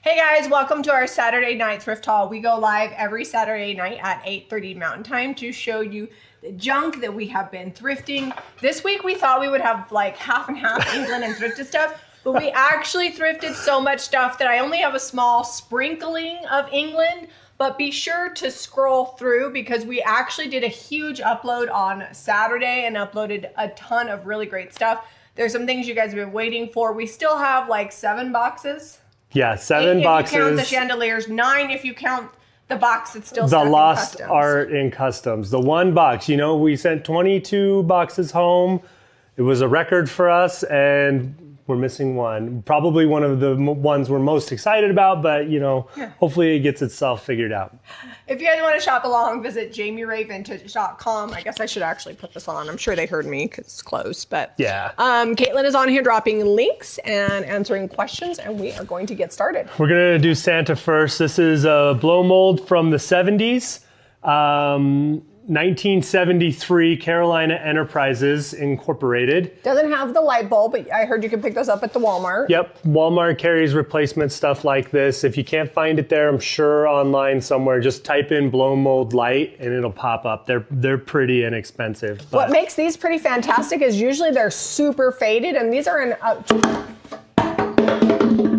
Hey guys, welcome to our Saturday night thrift haul. We go live every Saturday night at 8:30 Mountain Time to show you the junk that we have been thrifting. This week we thought we would have like half and half England and thrifted stuff, but we actually thrifted so much stuff that I only have a small sprinkling of England. But be sure to scroll through because we actually did a huge upload on Saturday and uploaded a ton of really great stuff. There's some things you guys have been waiting for. We still have like 7 boxes. Yeah, 7 boxes. If you count the chandeliers, 9 if you count the box that's still the stuck lost in customs. art in customs. The 1 box, you know, we sent 22 boxes home. It was a record for us, and we're missing 1. Probably one of the ones we're most excited about, but you know, hopefully it gets itself figured out. If you guys want to shop along, visit JamieRayVintage.com. I guess I should actually put this on. I'm sure they heard me because it's close, but yeah. Caitlin is on here dropping links and answering questions, and we are going to get started. We're gonna do Santa first. This is a blow mold from the 70s. 1973 Carolina Enterprises Incorporated. Doesn't have the light bulb, but I heard you can pick those up at the Walmart. Yep, Walmart carries replacement stuff like this. If you can't find it there, I'm sure online somewhere, just type in blow mold light and it'll pop up. They're pretty inexpensive. But what makes these pretty fantastic is usually they're super faded, and these are in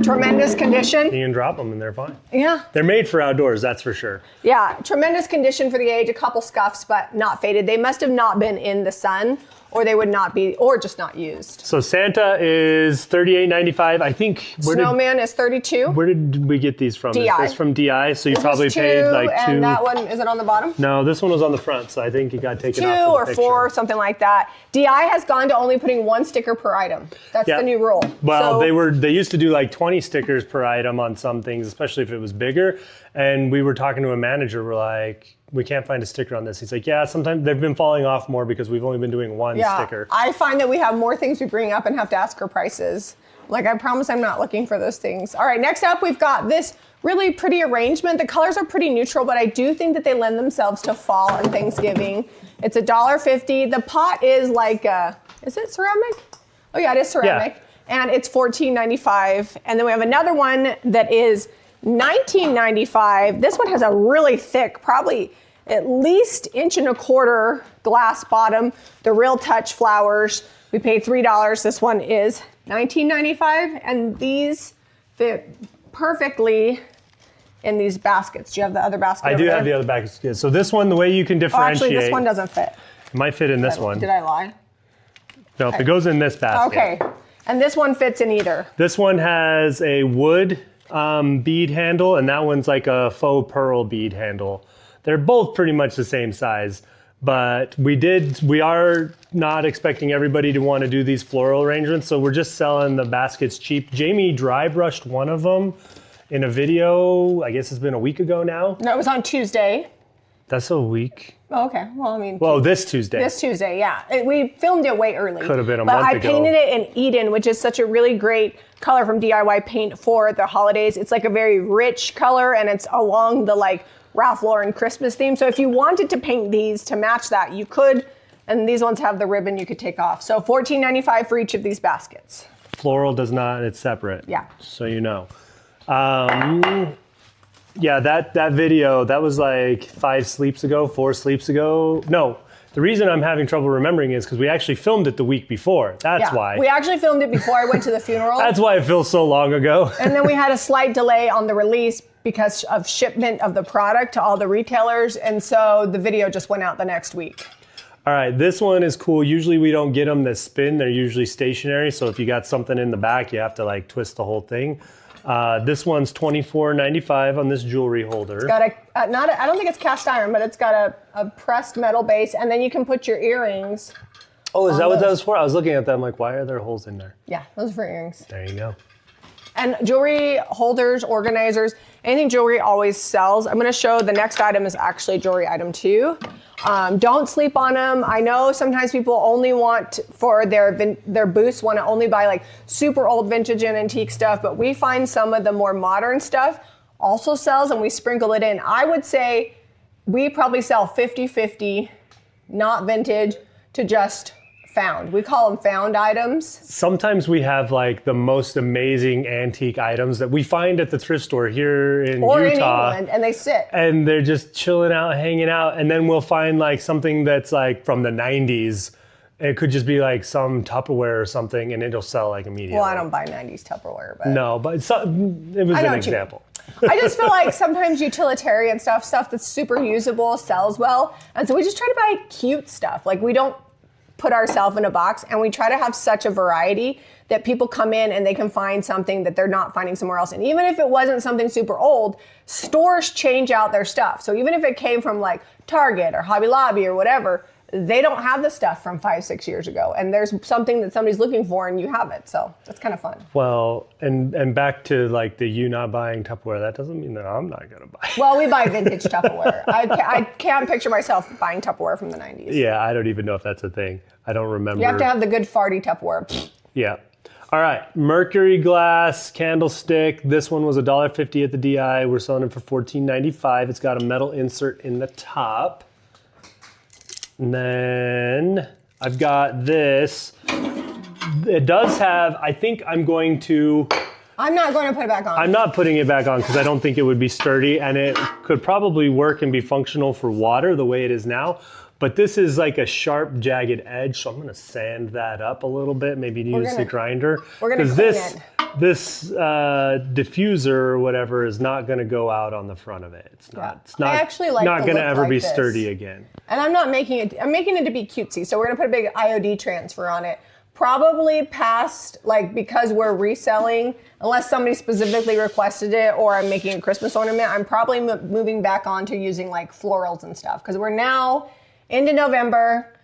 tremendous condition. you can drop them and they're fine. Yeah. They're made for outdoors, that's for sure. Yeah, tremendous condition for the age, a couple scuffs, but not faded. They must have not been in the sun, or they would not be, or just not used. So Santa is $38.95. I think. Snowman is $32. Where did we get these from? DI. Is this from DI? So you This probably was paid 2, like 2. and that one, is it on the bottom? No, this one was on the front, so I think it got taken 2 off. or 4, something like that. DI has gone to only putting 1 sticker per item. That's the new rule. Well, so, they used to do like 20 stickers per item on some things, especially if it was bigger. And we were talking to a manager, we're like, we can't find a sticker on this. He's like, yeah, sometimes they've been falling off more because we've only been doing 1 sticker. I find that we have more things we bring up and have to ask her prices. Like, I promise I'm not looking for those things. All right, next up, we've got this really pretty arrangement. The colors are pretty neutral, but I do think that they lend themselves to fall and Thanksgiving. It's $1.50. The pot is like, is it ceramic? Oh yeah, it is ceramic. Yeah. And it's $14.95. And then we have another one that is $19.95. This one has a really thick, probably at least 1.25 inch glass bottom. The Real Touch flowers. We paid $3. This one is $19.95, and these fit perfectly in these baskets. Do you have the other basket? I do have the other basket. So this one, the way you can differentiate. Actually, this one doesn't fit. It might fit in this one. Did I lie? No, if it goes in this basket. Okay, and this one fits in either. This one has a wood bead handle, and that one's like a faux pearl bead handle. They're both pretty much the same size, but we are not expecting everybody to want to do these floral arrangements, so we're just selling the baskets cheap. Jamie dry brushed one of them in a video, I guess it's been a week ago now. No, it was on Tuesday. That's a week. Oh, okay, well, I mean. Well, this Tuesday. This Tuesday, yeah. We filmed it way early. Could have been a month ago. But I painted it in Eden, which is such a really great color from DIY Paint for the holidays. It's like a very rich color, and it's along the like Ralph Lauren Christmas theme. So if you wanted to paint these to match that, you could. And these ones have the ribbon you could take off. So $14.95 for each of these baskets. Floral does not, it's separate. Yeah. So you know. Yeah, that video, that was like 4 sleeps ago. No, the reason I'm having trouble remembering is because we actually filmed it the week before. That's why. We actually filmed it before I went to the funeral. That's why it feels so long ago. And then we had a slight delay on the release because of shipment of the product to all the retailers. And so the video just went out the next week. All right, this one is cool. Usually we don't get them that spin. They're usually stationary. So if you got something in the back, you have to like twist the whole thing. This one's $24.95 on this jewelry holder. It's got I don't think it's cast iron, but it's got a pressed metal base, and then you can put your earrings. Oh, is that what that was for? I was looking at that, I'm like, why are there holes in there? Yeah, those are for earrings. There you go. And jewelry holders, organizers, anything jewelry always sells. I'm gonna show the next item is actually jewelry item 2. Don't sleep on them. I know sometimes people only want for their booths want to only buy like super old vintage and antique stuff, but we find some of the more modern stuff also sells and we sprinkle it in. I would say we probably sell 50-50, not vintage, to just found. We call them found items. Sometimes we have like the most amazing antique items that we find at the thrift store here in Or Utah. in England, and they sit. And they're just chilling out, hanging out. And then we'll find like something that's like from the 90s. It could just be like some Tupperware or something, and it'll sell like immediately. Well, I don't buy 90s Tupperware, but... No, but it was an example. I just feel like sometimes utilitarian stuff that's super usable sells well. And so we just try to buy cute stuff. Like we don't put ourselves in a box, and we try to have such a variety that people come in and they can find something that they're not finding somewhere else. And even if it wasn't something super old, stores change out their stuff. So even if it came from like Target or Hobby Lobby or whatever, they don't have the stuff from 5-6 years ago, and there's something that somebody's looking for and you have it. So that's kind of fun. Well, and back to like the you not buying Tupperware, that doesn't mean that I'm not gonna buy it. Well, we buy vintage Tupperware. I can't picture myself buying Tupperware from the 90s. Yeah, I don't even know if that's a thing. I don't remember. You have to have the good farty Tupperware. Yeah. All right, Mercury glass candlestick. This one was $1.50 at the DI. We're selling it for $14.95. It's got a metal insert in the top. And then I've got this. It does have, I think I'm going to... I'm not going to put it back on. I'm not putting it back on because I don't think it would be sturdy, and it could probably work and be functional for water the way it is now. But this is like a sharp, jagged edge, so I'm going to sand that up a little bit, maybe use the grinder. We're going to clean it. This diffuser or whatever is not going to go out on the front of it. It's not. Yeah. It's not. I actually like not going to ever be this. sturdy again. And I'm not making it. I'm making it to be cutesy. So we're going to put a big IOD transfer on it. Probably past, like, because we're reselling, unless somebody specifically requested it, or I'm making a Christmas ornament. I'm probably moving back on to using like florals and stuff, because we're now into November.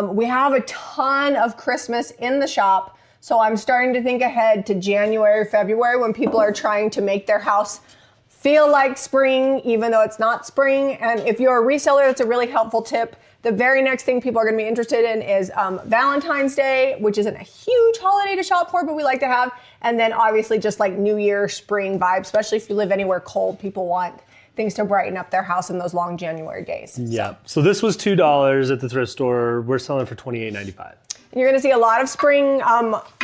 We have a ton of Christmas in the shop. So I'm starting to think ahead to January, February, when people are trying to make their house feel like spring, even though it's not spring. And if you're a reseller, that's a really helpful tip. The very next thing people are going to be interested in is Valentine's Day, which isn't a huge holiday to shop for, but we like to have. And then obviously just like New Year, spring vibe, especially if you live anywhere cold, people want things to brighten up their house in those long January days. Yeah. So this was $2 at the thrift store. We're selling for $28.95. You're going to see a lot of spring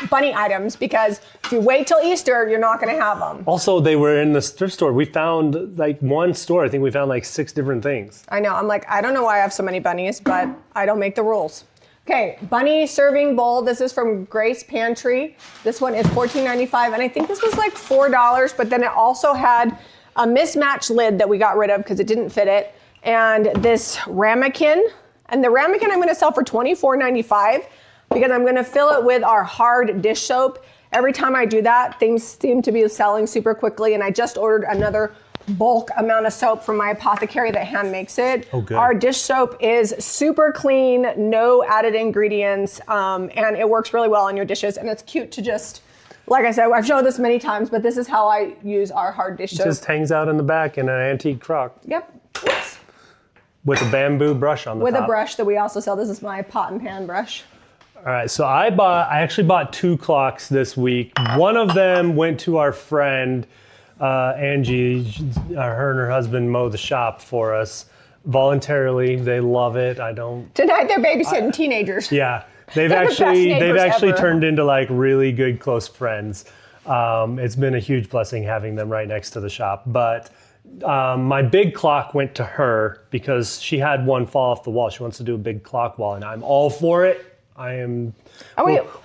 bunny items, because if you wait till Easter, you're not going to have them. Also, they were in the thrift store. We found like one store. I think we found like 6 different things. I know. I'm like, I don't know why I have so many bunnies, but I don't make the rules. Okay, bunny serving bowl. This is from Grace Pantry. This one is $14.95, and I think this was like $4, but then it also had a mismatched lid that we got rid of because it didn't fit it, and this ramekin. And the ramekin I'm going to sell for $24.95. because I'm going to fill it with our hard dish soap. Every time I do that, things seem to be selling super quickly, and I just ordered another bulk amount of soap from my apothecary that hand makes it. Oh, good. Our dish soap is super clean, no added ingredients, and it works really well on your dishes, and it's cute to just, like I said, I've showed this many times, but this is how I use our hard dish soap. It just hangs out in the back in an antique crock. Yep. Oops. With a bamboo brush on the top. With a brush that we also sell. This is my pot and pan brush. All right, so I actually bought 2 clocks this week. One of them went to our friend, Angie. Her and her husband mow the shop for us voluntarily. They love it. Tonight they're babysitting teenagers. Yeah, they've actually turned into like really good close friends. It's been a huge blessing having them right next to the shop. But my big clock went to her because she had one fall off the wall. She wants to do a big clock wall, and I'm all for it. We'll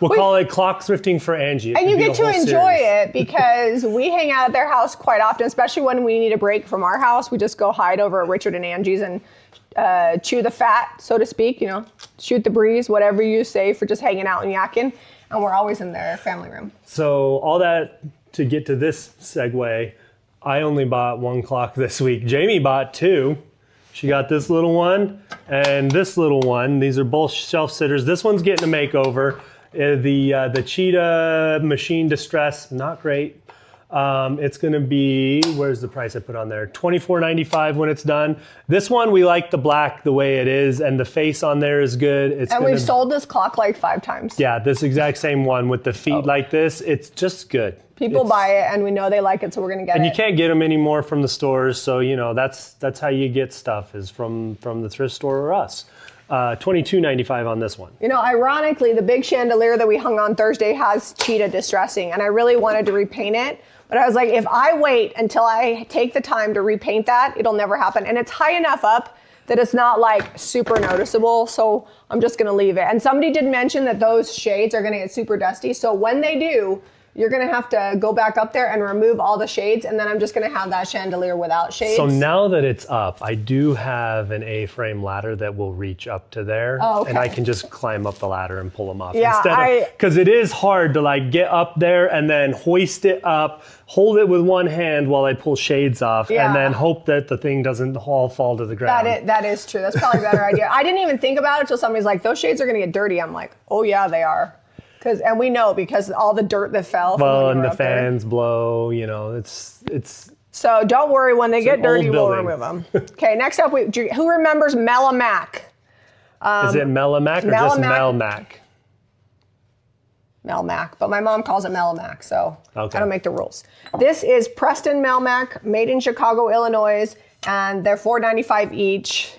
call it clock thrifting for Angie. And you get to enjoy it because we hang out at their house quite often, especially when we need a break from our house. We just go hide over at Richard and Angie's and chew the fat, so to speak, shoot the breeze, whatever you say for just hanging out and yakking. And we're always in their family room. So all that to get to this segue, I only bought 1 clock this week. Jamie bought 2. She got this little one and this little one. These are both shelf sitters. This one's getting a makeover. The Cheetah Machine Distress, not great. It's going to be, where's the price I put on there? $24.95 when it's done. This one, we like the black the way it is, and the face on there is good. And we've sold this clock like 5 times. Yeah, this exact same one with the feet like this. It's just good. People buy it, and we know they like it, so we're going to get it. And you can't get them anymore from the stores, so that's how you get stuff, is from the thrift store or us. $22.95 on this one. You know, ironically, the big chandelier that we hung on Thursday has cheetah distressing, and I really wanted to repaint it. But I was like, if I wait until I take the time to repaint that, it'll never happen. And it's high enough up that it's not like super noticeable. So I'm just gonna leave it. And somebody did mention that those shades are gonna get super dusty. So when they do, you're gonna have to go back up there and remove all the shades, and then I'm just gonna have that chandelier without shades. So now that it's up, I do have an A-frame ladder that will reach up to there. Oh, okay. And I can just climb up the ladder and pull them off. Yeah, because it is hard to like get up there and then hoist it up, hold it with one hand while I pull shades off, and then hope that the thing doesn't all fall to the ground. That is true. That's probably a better idea. I didn't even think about it until somebody's like, those shades are gonna get dirty. I'm like, oh yeah, they are. And we know because all the dirt that fell. Well, and the fans blow, you know, it's. So don't worry, when they get dirty, we'll building. remove them. Okay, next up, who remembers Melmac? Is it Melmac or just Melmac? Melmac, but my mom calls it Melmac, so okay. I don't make the rules. This is Preston Melmac, made in Chicago, Illinois, and they're $4.95 each.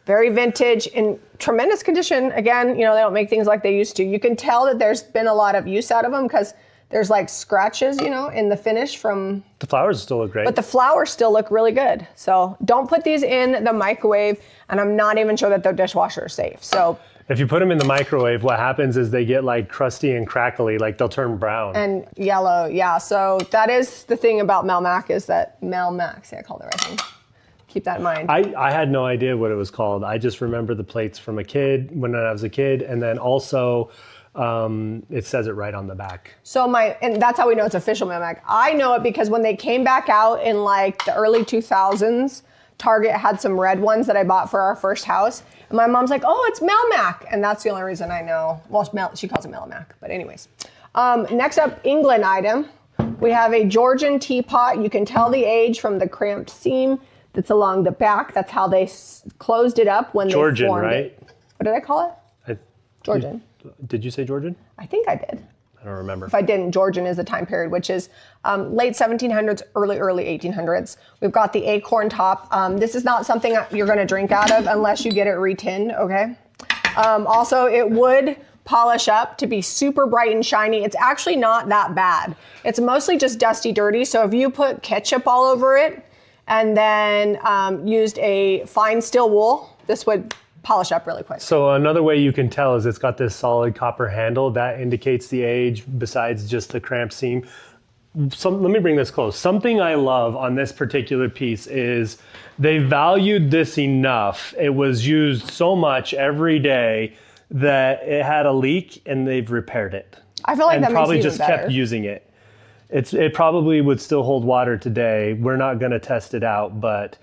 Very vintage, in tremendous condition. Again, you know, they don't make things like they used to. You can tell that there's been a lot of use out of them because there's like scratches, you know, in the finish from... The flowers still look great. But the flowers still look really good. So don't put these in the microwave, and I'm not even sure that the dishwasher is safe. So if you put them in the microwave, what happens is they get like crusty and crackly, like they'll turn brown. And yellow, yeah. So that is the thing about Melmac is that Melmac, see I called it right thing. Keep that in mind. I had no idea what it was called. I just remember the plates from when I was a kid, and then also it says it right on the back. So and that's how we know it's official Melmac. I know it because when they came back out in like the early 2000s, Target had some red ones that I bought for our first house. And my mom's like, oh, it's Melmac. And that's the only reason I know. Well, she calls it Melmac, but anyways. Next up, England item. We have a Georgian teapot. You can tell the age from the cramped seam that's along the back. That's how they closed it up when Georgian, they formed right? it. What did I call it? Georgian. Did you say Georgian? I think I did. I don't remember. If I didn't, Georgian is the time period, which is late 1700s, early 1800s. We've got the acorn top. This is not something you're going to drink out of unless you get it retinned, okay? Also, it would polish up to be super bright and shiny. It's actually not that bad. It's mostly just dusty, dirty. So if you put ketchup all over it and then used a fine steel wool, this would polish up really quick. So another way you can tell is it's got this solid copper handle that indicates the age besides just the cramped seam. Let me bring this close. Something I love on this particular piece is they valued this enough. It was used so much every day that it had a leak and they've repaired it. I feel like that probably makes it just even better. kept using it. It probably would still hold water today. We're not going to test it out, but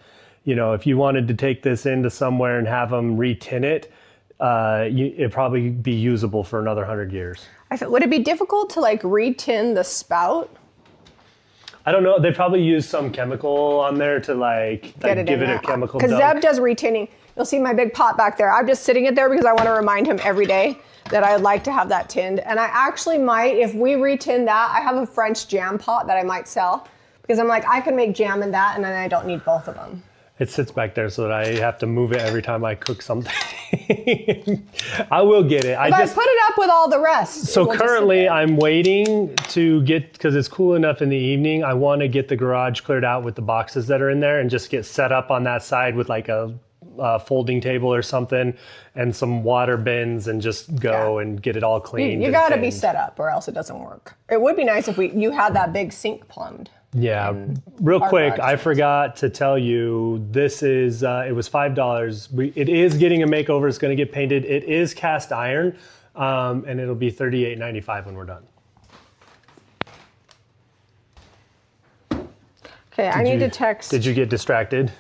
you know, if you wanted to take this into somewhere and have them retin it, it'd probably be usable for another 100 years. Would it be difficult to like retin the spout? I don't know. They probably use some chemical on there to give it a chemical Because dunk. Zeb does retinning. You'll see my big pot back there. I'm just sitting it there because I want to remind him every day that I'd like to have that tinned. And I actually might, if we retin that, I have a French jam pot that I might sell because I'm like, I can make jam in that and then I don't need both of them. It sits back there so that I have to move it every time I cook something. I will get it. I put it up with all the rest. So currently I'm waiting to get, because it's cool enough in the evening, I want to get the garage cleared out with the boxes that are in there and just get set up on that side with like a folding table or something and some water bins and just go and get it all cleaned. You got to be set up or else it doesn't work. It would be nice if you had that big sink plumbed. Yeah, real quick, I forgot to tell you, this is, it was $5. It is getting a makeover. It's going to get painted. It is cast iron, and it'll be $38.95 when we're done. Okay, I need to text. Did you get distracted?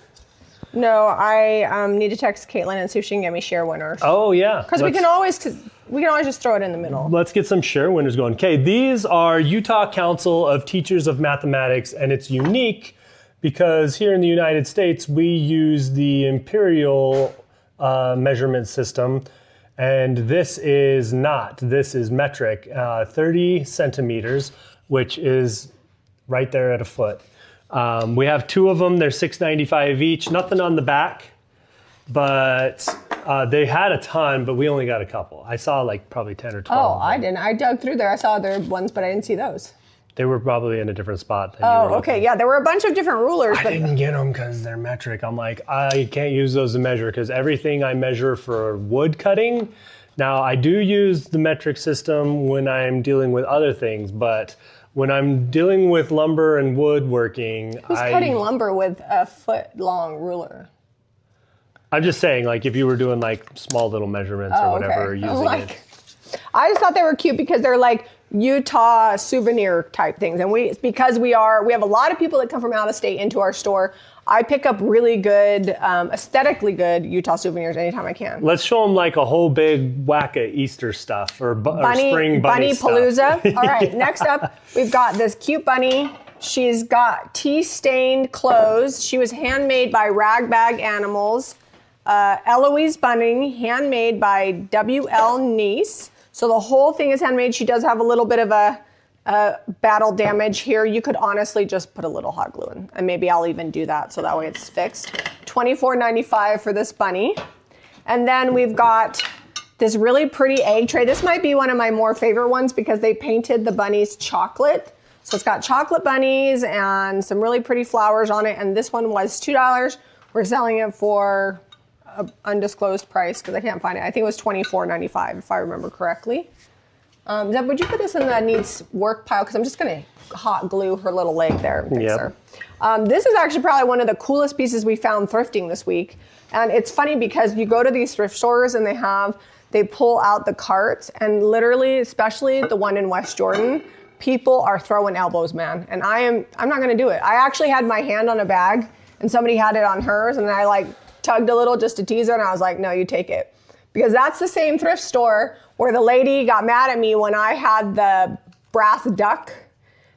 No, I need to text Caitlin and see if she can get me share winners. Oh, yeah. Because we can always just throw it in the middle. Let's get some share winners going. Okay, these are Utah Council of Teachers of Mathematics, and it's unique because here in the United States, we use the imperial measurement system, and this is not. This is metric, 30 centimeters, which is right there at a foot. We have two of them. They're $6.95 each. Nothing on the back. but they had a ton, but we only got a couple. I saw like probably 10 or 12. Oh, I didn't. I dug through there. I saw other ones, but I didn't see those. They were probably in a different spot. Than Oh, okay. Yeah, there were a bunch of different rulers. I didn't get them because they're metric. I'm like, I can't use those to measure because everything I measure for wood cutting. Now, I do use the metric system when I'm dealing with other things, but when I'm dealing with lumber and woodworking, Who's cutting lumber with a foot-long ruler? I'm just saying, like, if you were doing like small little measurements or whatever, okay. using it. I just thought they were cute because they're like Utah souvenir type things, and we have a lot of people that come from out of state into our store. I pick up really good, aesthetically good Utah souvenirs anytime I can. Let's show them like a whole big whack of Easter stuff or spring bunny stuff. Palooza. All right, next up, we've got this cute bunny. She's got tea-stained clothes. She was handmade by Ragbag Animals. Eloise Bunning, handmade by W.L. Neese. So the whole thing is handmade. She does have a little bit of a battle damage here. You could honestly just put a little hot glue in, and maybe I'll even do that so that way it's fixed. $24.95 for this bunny. And then we've got this really pretty egg tray. This might be one of my more favorite ones because they painted the bunnies chocolate. So it's got chocolate bunnies and some really pretty flowers on it. And this one was $2. We're selling it for an undisclosed price because I can't find it. I think it was $24.95 if I remember correctly. Zeb, would you put this in the needs work pile? Because I'm just going to hot glue her little leg there and fix her. This is actually probably one of the coolest pieces we found thrifting this week. And it's funny because you go to these thrift stores and they pull out the carts, and literally, especially the one in West Jordan, people are throwing elbows, man. And I'm not going to do it. I actually had my hand on a bag and somebody had it on hers, and I like tugged a little just to tease her, and I was like, no, you take it. Because that's the same thrift store where the lady got mad at me when I had the brass duck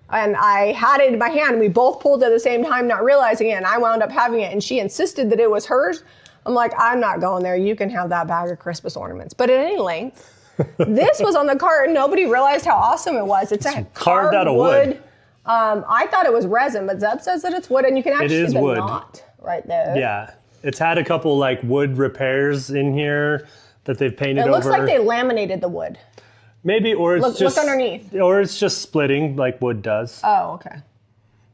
and I had it in my hand. We both pulled at the same time, not realizing it, and I wound up having it, and she insisted that it was hers. I'm like, I'm not going there. You can have that bag of Christmas ornaments. But at any length, this was on the cart, and nobody realized how awesome it was. It's a carved out of wood. I thought it was resin, but Zeb says that it's wood, and you can actually see the wood. knot right there. Yeah. It's had a couple like wood repairs in here that they've painted over. It looks like they laminated the wood. Maybe, or it's just look underneath. Or it's just splitting like wood does. Oh, okay.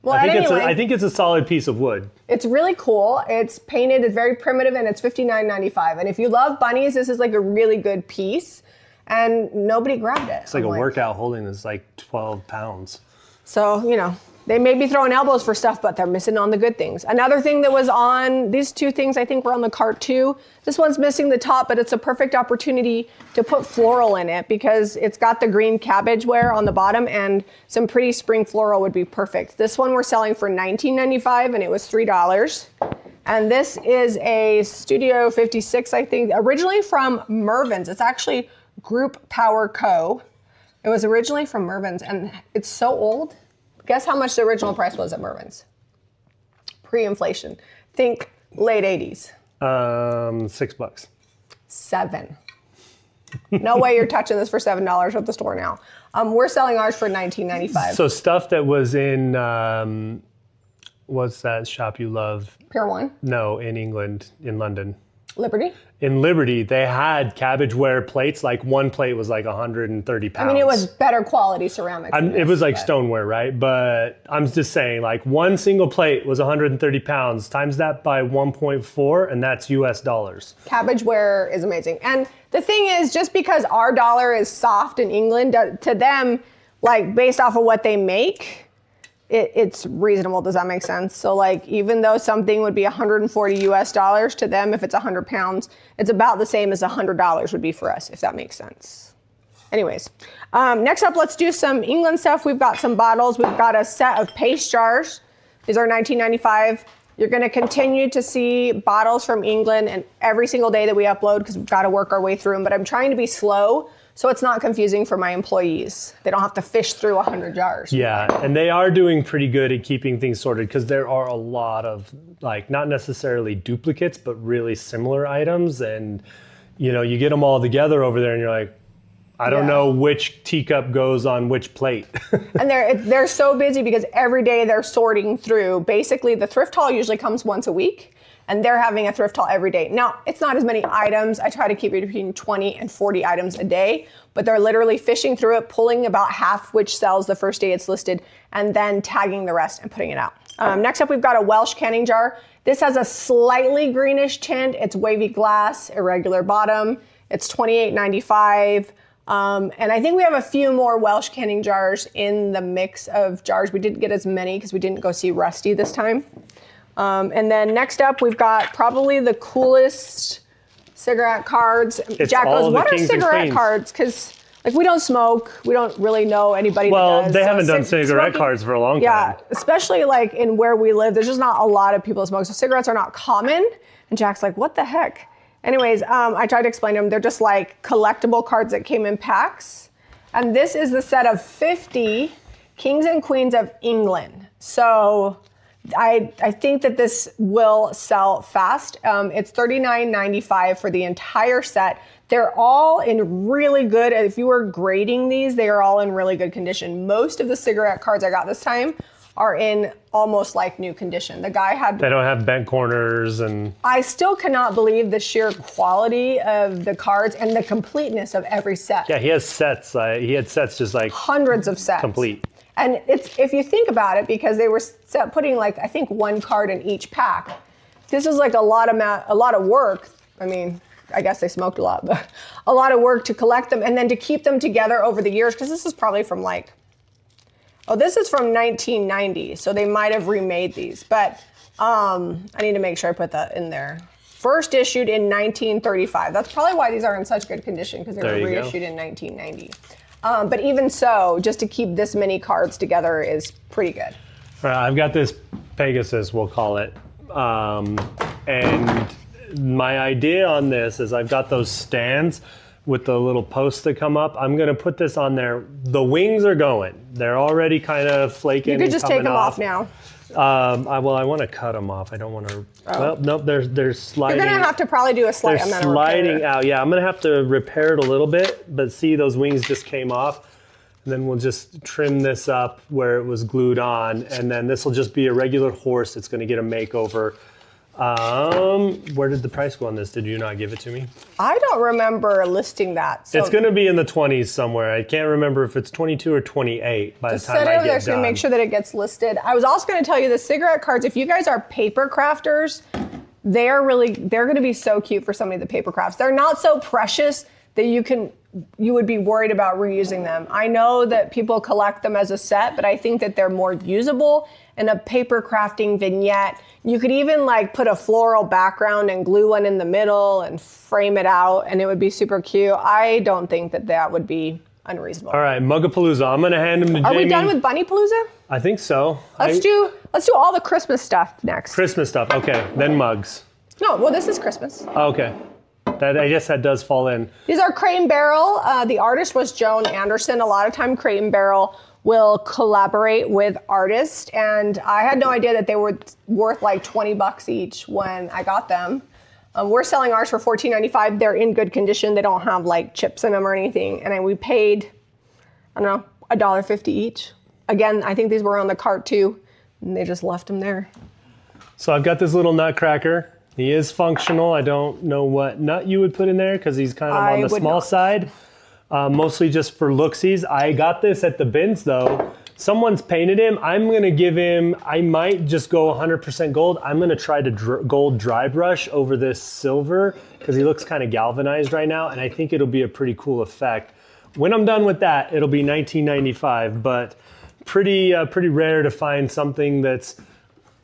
Well, I think it's a solid piece of wood. It's really cool. It's painted. It's very primitive, and it's $59.95. And if you love bunnies, this is like a really good piece. And nobody grabbed it. It's like a workout holding this like 12 pounds. So, you know, they may be throwing elbows for stuff, but they're missing on the good things. Another thing that was on, these two things I think were on the cart too. This one's missing the top, but it's a perfect opportunity to put floral in it because it's got the green cabbage ware on the bottom, and some pretty spring floral would be perfect. This one we're selling for $19.95 and it was $3. And this is a Studio 56, I think, originally from Mervyn's. It's actually Group Power Co. It was originally from Mervyn's, and it's so old. Guess how much the original price was at Mervyn's? Pre-inflation. Think late 80s. $6. $7. No way you're touching this for $7 at the store now. We're selling ours for $19.95. So stuff that was in, what's that shop you love? Pier 1? No, in England, in London. Liberty? In Liberty, they had cabbage ware plates. Like one plate was like 130 pounds. I mean, it was better quality ceramics. It was like stoneware, right? But I'm just saying, like one single plate was 130 pounds. Times that by 1.4, and that's US dollars. Cabbage ware is amazing. And the thing is, just because our dollar is soft in England, to them, like based off of what they make, it's reasonable. Does that make sense? So like, even though something would be 140 US dollars to them, if it's 100 pounds, it's about the same as $100 would be for us, if that makes sense. Anyways, next up, let's do some England stuff. We've got some bottles. We've got a set of paste jars. These are $19.95. You're going to continue to see bottles from England and every single day that we upload because we've got to work our way through them. But I'm trying to be slow so it's not confusing for my employees. They don't have to fish through 100 jars. Yeah, and they are doing pretty good at keeping things sorted because there are a lot of, like, not necessarily duplicates, but really similar items. And, you know, you get them all together over there and you're like, I don't know which teacup goes on which plate. And they're so busy because every day they're sorting through. Basically, the thrift haul usually comes once a week, and they're having a thrift haul every day. Now, it's not as many items. I try to keep it between 20 and 40 items a day, but they're literally fishing through it, pulling about half which sells the first day it's listed, and then tagging the rest and putting it out. Next up, we've got a Welsh canning jar. This has a slightly greenish tint. It's wavy glass, irregular bottom. It's $28.95. And I think we have a few more Welsh canning jars in the mix of jars. We didn't get as many because we didn't go see Rusty this time. And then next up, we've got probably the coolest cigarette cards. Jack goes, what are cigarette cards? Because like we don't smoke. We don't really know anybody that does. Well, they haven't done cigarette cards for a long time. Yeah, especially like in where we live, there's just not a lot of people that smoke. So cigarettes are not common. And Jack's like, what the heck? Anyways, I tried to explain to him, they're just like collectible cards that came in packs. And this is the set of 50 Kings and Queens of England. So I think that this will sell fast. It's $39.95 for the entire set. They're all in really good, if you were grading these, they are all in really good condition. Most of the cigarette cards I got this time are in almost like new condition. The guy had... They don't have bent corners and... I still cannot believe the sheer quality of the cards and the completeness of every set. Yeah, he has sets. He had sets just like... Hundreds of sets. Complete. And it's, if you think about it, because they were putting like, I think one card in each pack. This is like a lot of work. I mean, I guess they smoked a lot, but a lot of work to collect them and then to keep them together over the years. Because this is probably from like, oh, this is from 1990. So they might have remade these, but I need to make sure I put that in there. First issued in 1935. That's probably why these are in such good condition, because they were reissued in 1990. But even so, just to keep this many cards together is pretty good. All right, I've got this Pegasus, we'll call it. And my idea on this is I've got those stands with the little posts that come up. I'm going to put this on there. The wings are going. They're already kind of flaking. You could just take them off now. I want to cut them off. I don't want to. Oh. Well, nope. They're sliding. You're going to have to probably do a slight amount of repair. They're sliding out. Yeah, I'm going to have to repair it a little bit. But see, those wings just came off. And then we'll just trim this up where it was glued on. And then this will just be a regular horse. It's going to get a makeover. Where did the price go on this? Did you not give it to me? I don't remember listing that. So it's going to be in the 20s somewhere. I can't remember if it's 22 or 28 by the time I get done. Just make sure that it gets listed. I was also going to tell you the cigarette cards. If you guys are paper crafters, they're going to be so cute for somebody that paper crafts. They're not so precious that you would be worried about reusing them. I know that people collect them as a set, but I think that they're more usable in a paper crafting vignette. You could even like put a floral background and glue one in the middle and frame it out, and it would be super cute. I don't think that that would be unreasonable. All right, Mugapalooza. I'm gonna hand him to Jamie. Are we done with Bunnypalooza? I think so. Let's do all the Christmas stuff next. Christmas stuff. Okay, then mugs. No, well, this is Christmas. Okay. I guess that does fall in. These are Crate and Barrel. The artist was Joan Anderson. A lot of time Crate and Barrel will collaborate with artists, and I had no idea that they were worth like $20 each when I got them. We're selling ours for $14.95. They're in good condition. They don't have like chips in them or anything. And we paid, I don't know, $1.50 each. Again, I think these were on the cart too, and they just left them there. So I've got this little nutcracker. He is functional. I don't know what nut you would put in there because he's kind of on the small side. Mostly just for looksies. I got this at the bins though. Someone's painted him. I'm gonna give him, I might just go 100% gold. I'm gonna try to gold dry brush over this silver because he looks kind of galvanized right now, and I think it'll be a pretty cool effect. When I'm done with that, it'll be $19.95, but pretty rare to find something that's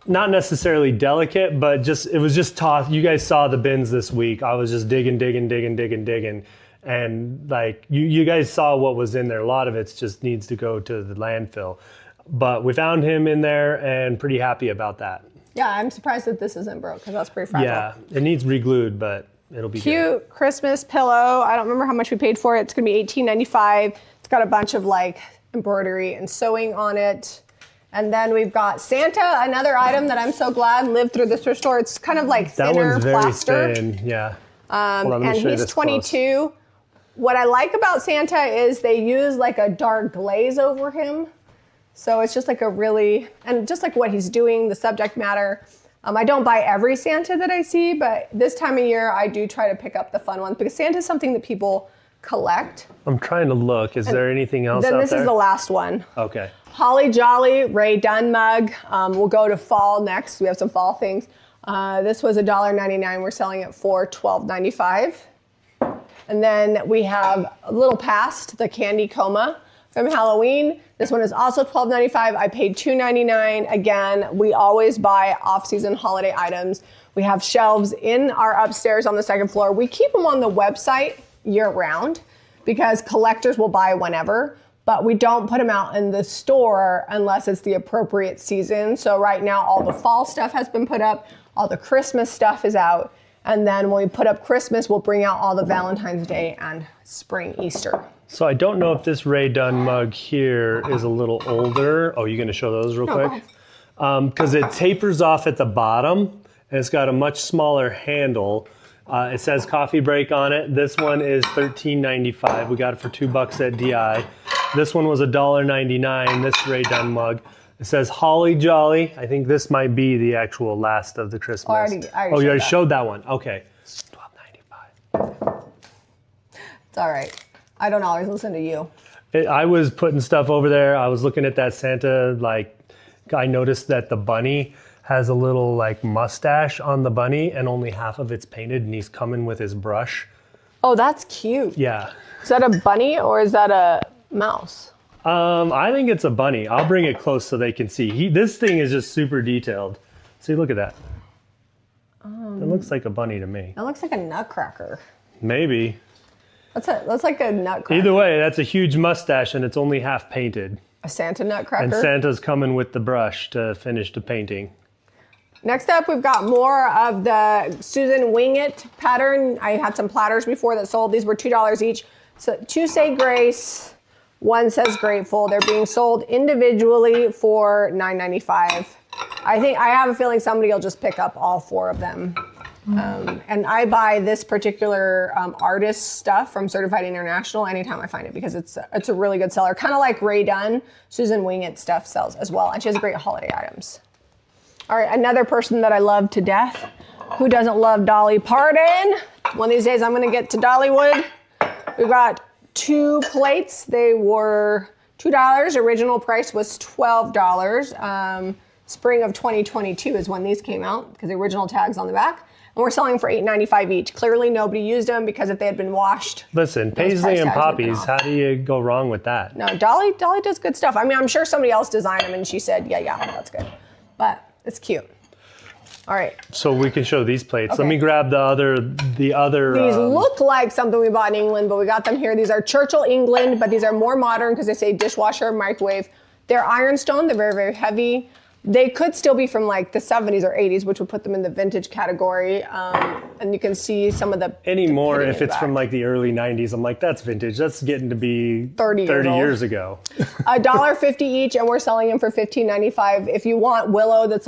not necessarily delicate, but it was just tossed. You guys saw the bins this week. I was just digging. And like you guys saw what was in there. A lot of it just needs to go to the landfill. But we found him in there and pretty happy about that. Yeah, I'm surprised that this isn't broke because that's pretty fragile. Yeah, it needs re-glued, but it'll be cute. Good. Christmas pillow. I don't remember how much we paid for it. It's gonna be $18.95. It's got a bunch of like embroidery and sewing on it. And then we've got Santa, another item that I'm so glad lived through the thrift store. It's kind of like thinner that one's very plaster. Thin, yeah. And he's 22. What I like about Santa is they use like a dark glaze over him. So it's just like and just like what he's doing, the subject matter. I don't buy every Santa that I see, but this time of year I do try to pick up the fun ones because Santa's something that people collect. I'm trying to look. Is there anything else out there? there? Then this is the last one. Okay. Holly Jolly Ray Dunn mug. We'll go to fall next. We have some fall things. This was $1.99. We're selling it for $12.95. And then we have a little past the Candy Coma from Halloween. This one is also $12.95. I paid $2.99. Again, we always buy off-season holiday items. We have shelves in our upstairs on the second floor. We keep them on the website year-round because collectors will buy whenever, but we don't put them out in the store unless it's the appropriate season. So right now, all the fall stuff has been put up. All the Christmas stuff is out. And then when we put up Christmas, we'll bring out all the Valentine's Day and spring Easter. So I don't know if this Ray Dunn mug here is a little older. Oh, you going to show those real quick? Because it tapers off at the bottom, and it's got a much smaller handle. It says coffee break on it. This one is $13.95. We got it for $2 at DI. This one was $1.99, this Ray Dunn mug. It says Holly Jolly. I think this might be the actual last of the Christmas. You already showed that one. Okay. $12.95. It's all right. I don't always listen to you. I was putting stuff over there. I was looking at that Santa, I noticed that the bunny has a little mustache on the bunny and only half of it's painted and he's coming with his brush. Oh, that's cute. Yeah. Is that a bunny or is that a mouse? I think it's a bunny. I'll bring it close so they can see. This thing is just super detailed. See, look at that. It looks like a bunny to me. That looks like a nutcracker. Maybe. That's like a nutcracker. Either way, that's a huge mustache and it's only half painted. A Santa nutcracker. And Santa's coming with the brush to finish the painting. Next up, we've got more of the Susan Wing It pattern. I had some platters before that sold. These were $2 each. So 2 say Grace, 1 says Grateful. They're being sold individually for $9.95. I have a feeling somebody will just pick up all 4 of them. And I buy this particular artist stuff from Certified International anytime I find it because it's a really good seller. Kind of like Ray Dunn, Susan Wing It stuff sells as well. And she has great holiday items. All right, another person that I love to death. Who doesn't love Dolly Parton? One of these days I'm going to get to Dollywood. We've got 2 plates. They were $2. Original price was $12. Spring of 2022 is when these came out because the original tag's on the back. And we're selling for $8.95 each. Clearly nobody used them because if they had been washed. Listen, paisley and poppies, how do you go wrong with that? No, Dolly does good stuff. I mean, I'm sure somebody else designed them and she said, yeah, that's good. But it's cute. All right. So we can show these plates. Okay. Let me grab the other. These look like something we bought in England, but we got them here. These are Churchill England, but these are more modern because they say dishwasher, microwave. They're ironstone. They're very, very heavy. They could still be from the 70s or 80s, which would put them in the vintage category. And you can see some of the... Anymore, if it's from the early 90s, I'm like, that's vintage. That's getting to be 30 years ago. $1.50 each, and we're selling them for $15.95. If you want willow that's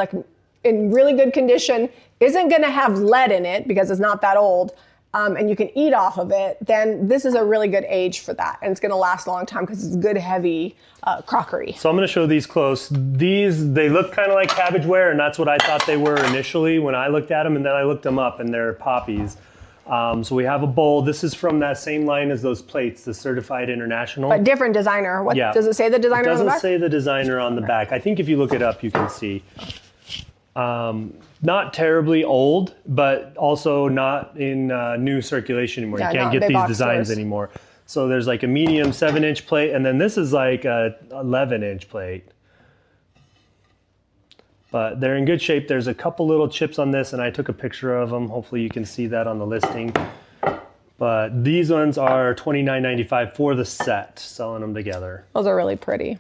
in really good condition, isn't going to have lead in it because it's not that old, and you can eat off of it, then this is a really good age for that. And it's going to last a long time because it's good, heavy crockery. So I'm going to show these close. They look kind of like Cabbage ware, and that's what I thought they were initially when I looked at them, and then I looked them up, and they're poppies. So we have a bowl. This is from that same line as those plates, the Certified International. But different designer. What does it say the designer on the back? It doesn't say the designer on the back. I think if you look it up, you can see. Not terribly old, but also not in new circulation anymore. You can't get these designs anymore. So there's a medium 7-inch plate, and then this is a 11-inch plate. But they're in good shape. There's a couple little chips on this, and I took a picture of them. Hopefully you can see that on the listing. But these ones are $29.95 for the set, selling them together. Those are really pretty.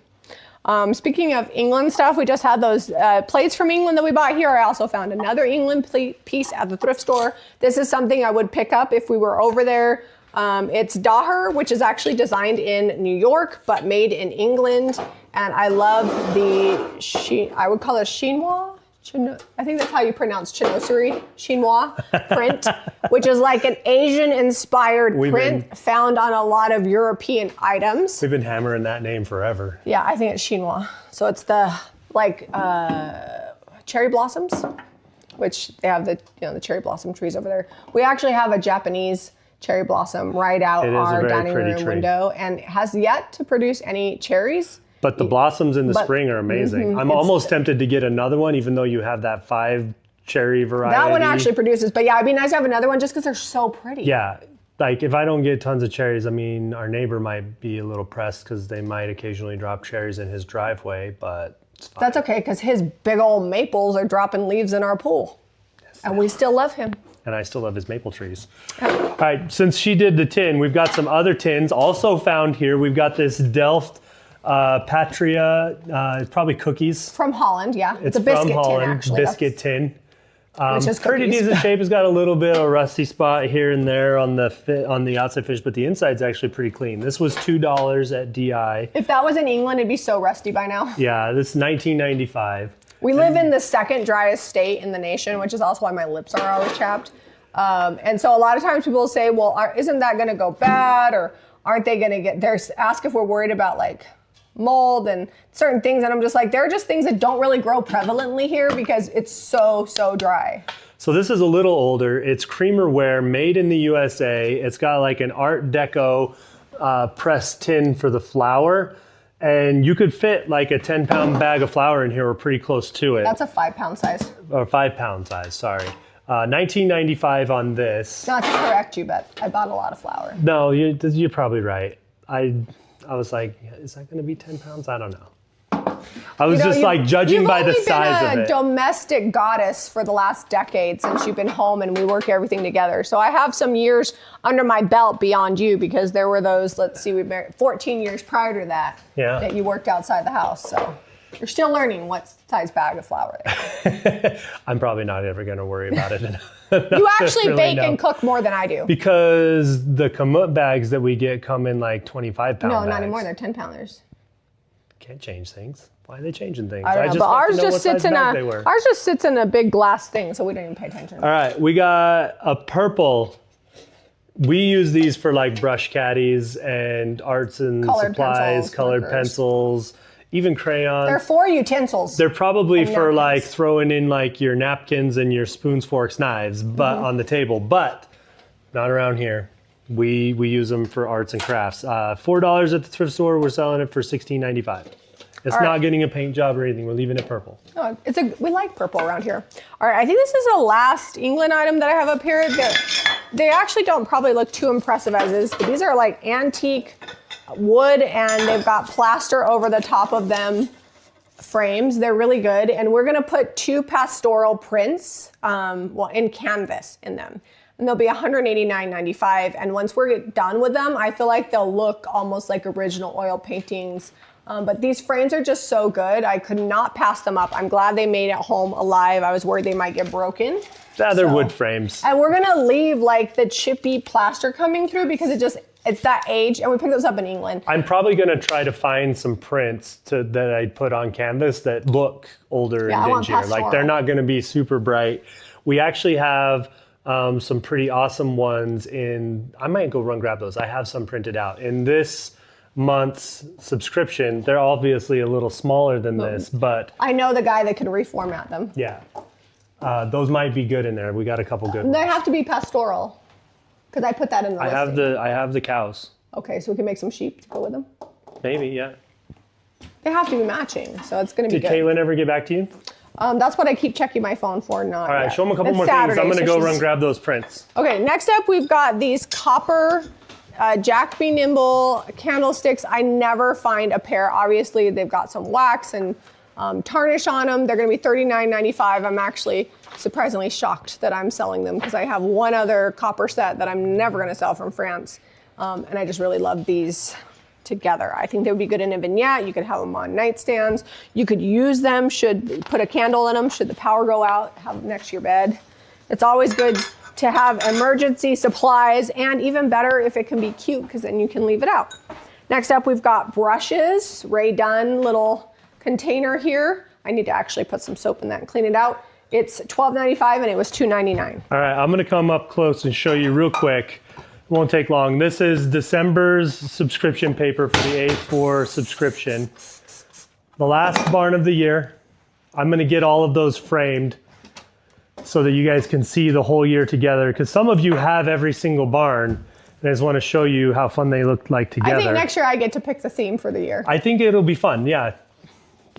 Speaking of England stuff, we just had those plates from England that we bought here. I also found another England piece at the thrift store. This is something I would pick up if we were over there. It's Daher, which is actually designed in New York, but made in England. And I love I would call it chinois. I think that's how you pronounce Chinoiserie, Chinois print, which is like an Asian-inspired print found on a lot of European items. We've been hammering that name forever. Yeah, I think it's Chinois. So it's the cherry blossoms, which they have the cherry blossom trees over there. We actually have a Japanese cherry blossom right out our dining room window, and has yet to produce any cherries. But the blossoms in the spring are amazing. I'm almost tempted to get another one, even though you have that 5 cherry variety. That one actually produces, but yeah, it'd be nice to have another one just because they're so pretty. Yeah, like if I don't get tons of cherries, I mean, our neighbor might be a little pressed because they might occasionally drop cherries in his driveway, but it's fine. That's okay, because his big old maples are dropping leaves in our pool. Yes, and we still love him. And I still love his maple trees. All right, since she did the tin, we've got some other tins also found here. We've got this Delft Patria, it's probably cookies. From Holland, yeah. It's a biscuit from Holland, tin, actually. biscuit tin. Which is pretty cookies. decent shape. It's got a little bit of a rusty spot here and there on the outside finish, but the inside's actually pretty clean. This was $2 at DI. If that was in England, it'd be so rusty by now. Yeah, this is $19.95. We live in the second driest state in the nation, which is also why my lips are always chapped. And so a lot of times people will say, well, isn't that going to go bad? Or aren't they going to get, ask if we're worried about like mold and certain things. And I'm just like, there are just things that don't really grow prevalently here because it's so dry. So this is a little older. It's creamer ware made in the USA. It's got like an Art Deco pressed tin for the flour. And you could fit like a 10-pound bag of flour in here or pretty close to it. That's a 5-pound size. Or 5-pound size, sorry. $19.95 on this. Not to correct you, but I bought a lot of flour. No, you're probably right. I was like, is that going to be 10 pounds? I don't know. I was just like judging by the size of it. You've only been a domestic goddess for the last decade since you've been home and we work everything together. So I have some years under my belt beyond you because there were those, let's see, we married 14 years prior to that that you worked outside the house. So you're still learning what size bag of flour they have. I'm probably not ever going to worry about it. You actually really bake and cook more than I do. Because the kamut bags that we get come in like 25-pound bags. No, not anymore. They're 10-pounders. Can't change things. Why are they changing things? I don't know, but ours just sits in a big glass thing, so we don't even pay attention. All right, we got a purple. We use these for like brush caddies and arts and supplies, colored pencils, even crayons. They're for utensils. They're probably for like throwing in like your napkins and your spoons, forks, knives, but on the table. But not around here. We use them for arts and crafts. $4 at the thrift store. We're selling it for $16.95. It's not getting a paint job or anything. We're leaving it purple. No, we like purple around here. All right, I think this is the last England item that I have up here. They actually don't probably look too impressive as is, but these are like antique wood and they've got plaster over the top of them frames. They're really good. And we're gonna put 2 pastoral prints, in canvas in them. And they'll be $189.95. And once we're done with them, I feel like they'll look almost like original oil paintings. But these frames are just so good. I could not pass them up. I'm glad they made it home alive. I was worried they might get broken. Yeah, they're wood frames. And we're gonna leave like the chippy plaster coming through because it's that age, and we picked those up in England. I'm probably gonna try to find some prints that I put on canvas that look older and dingier. Like they're not gonna be super bright. We actually have some pretty awesome ones I might go run grab those. I have some printed out. In this month's subscription, they're obviously a little smaller than this, but I know the guy that can reformat them. Yeah. Those might be good in there. We got a couple good ones. They have to be pastoral. Because I put that in the listing. I have the cows. Okay, so we can make some sheep to go with them? Maybe, yeah. They have to be matching, so it's going to be good. Did Caitlin ever get back to you? That's what I keep checking my phone for. All right, show them a couple more things. I'm going to go run grab those prints. Okay, next up we've got these copper Jack Be Nimble candlesticks. I never find a pair. Obviously, they've got some wax and tarnish on them. They're going to be $39.95. I'm actually surprisingly shocked that I'm selling them because I have one other copper set that I'm never going to sell from France. And I just really love these together. I think they would be good in a vignette. You could have them on nightstands. You could use them, put a candle in them, should the power go out, have them next to your bed. It's always good to have emergency supplies, and even better if it can be cute because then you can leave it out. Next up, we've got brushes. Ray Dunn little container here. I need to actually put some soap in that and clean it out. It's $12.95 and it was $2.99. All right, I'm gonna come up close and show you real quick. It won't take long. This is December's subscription paper for the A4 subscription. The last barn of the year. I'm gonna get all of those framed so that you guys can see the whole year together, because some of you have every single barn, and I just wanna show you how fun they look like together. I think next year I get to pick the theme for the year. I think it'll be fun, yeah.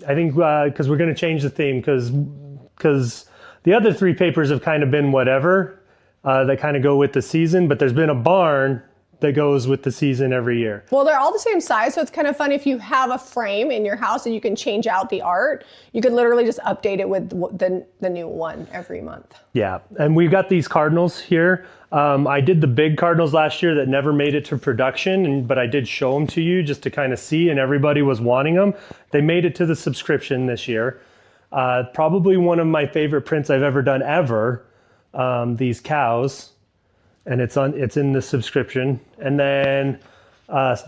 I think because we're gonna change the theme, because the other 3 papers have kind of been whatever, that kind of go with the season, but there's been a barn that goes with the season every year. Well, they're all the same size, so it's kind of fun if you have a frame in your house and you can change out the art. You could literally just update it with the new one every month. Yeah, and we've got these cardinals here. I did the big cardinals last year that never made it to production, but I did show them to you just to kind of see, and everybody was wanting them. They made it to the subscription this year. Probably one of my favorite prints I've ever done ever, these cows. And it's in the subscription. And then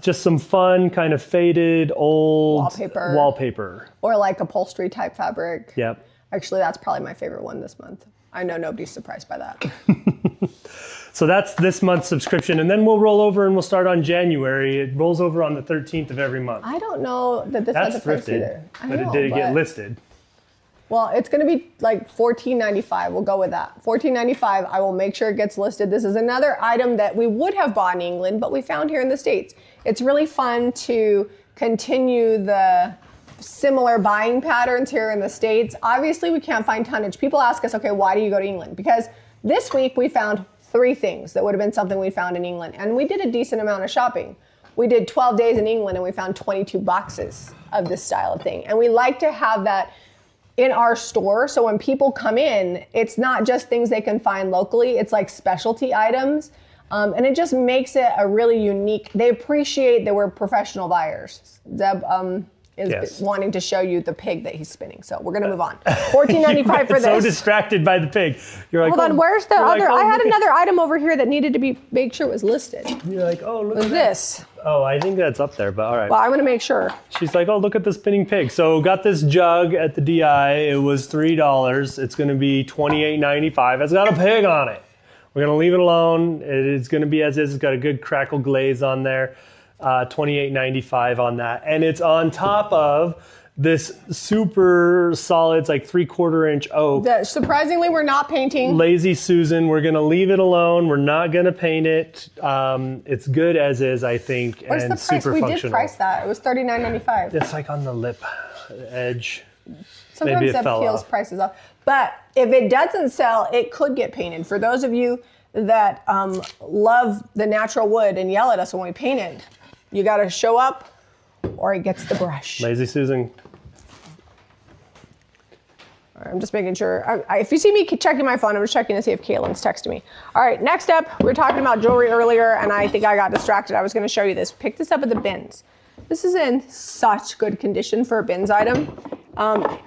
just some fun kind of faded old wallpaper. Or like upholstery type fabric. Yep. Actually, that's probably my favorite one this month. I know nobody's surprised by that. So that's this month's subscription. And then we'll roll over and we'll start on January. It rolls over on the 13th of every month. I don't know that this has a price either. But it did get listed. Well, it's going to be like $14.95. We'll go with that. $14.95. I will make sure it gets listed. This is another item that we would have bought in England, but we found here in the States. It's really fun to continue the similar buying patterns here in the States. Obviously, we can't find tonnage. People ask us, okay, why do you go to England? Because this week we found 3 things that would have been something we found in England. And we did a decent amount of shopping. We did 12 days in England and we found 22 boxes of this style of thing. And we like to have that in our store, so when people come in, it's not just things they can find locally, it's like specialty items, and it just makes it a really unique, they appreciate that we're professional buyers. Zeb is wanting to show you the pig that he's spinning, so we're gonna move on. $14.95 for this. So distracted by the pig. You're like, hold on, where's the other, I had another item over here that needed to be, make sure it was listed. You're like, oh, look at this. Oh, I think that's up there, but all right. Well, I'm gonna make sure. She's like, oh, look at the spinning pig. So got this jug at the DI. It was $3. It's gonna be $28.95. It's got a pig on it. We're gonna leave it alone. It's gonna be as is. It's got a good crackle glaze on there. $28.95 on that. And it's on top of this super solid, it's like 3/4 inch oak. That surprisingly, we're not painting. Lazy Susan. We're gonna leave it alone. We're not gonna paint it. It's good as is, I think, What's and the price? super we functional. did price that. It was $39.95. It's like on the lip edge. Sometimes Maybe it that fell peels off. prices off. But if it doesn't sell, it could get painted. For those of you that love the natural wood and yell at us when we paint it, you got to show up or it gets the brush. Lazy Susan. All right, I'm just making sure. If you see me checking my phone, I'm just checking to see if Caitlin's texting me. All right, next up, we were talking about jewelry earlier, and I think I got distracted. I was going to show you this. Pick this up at the bins. This is in such good condition for a bins item.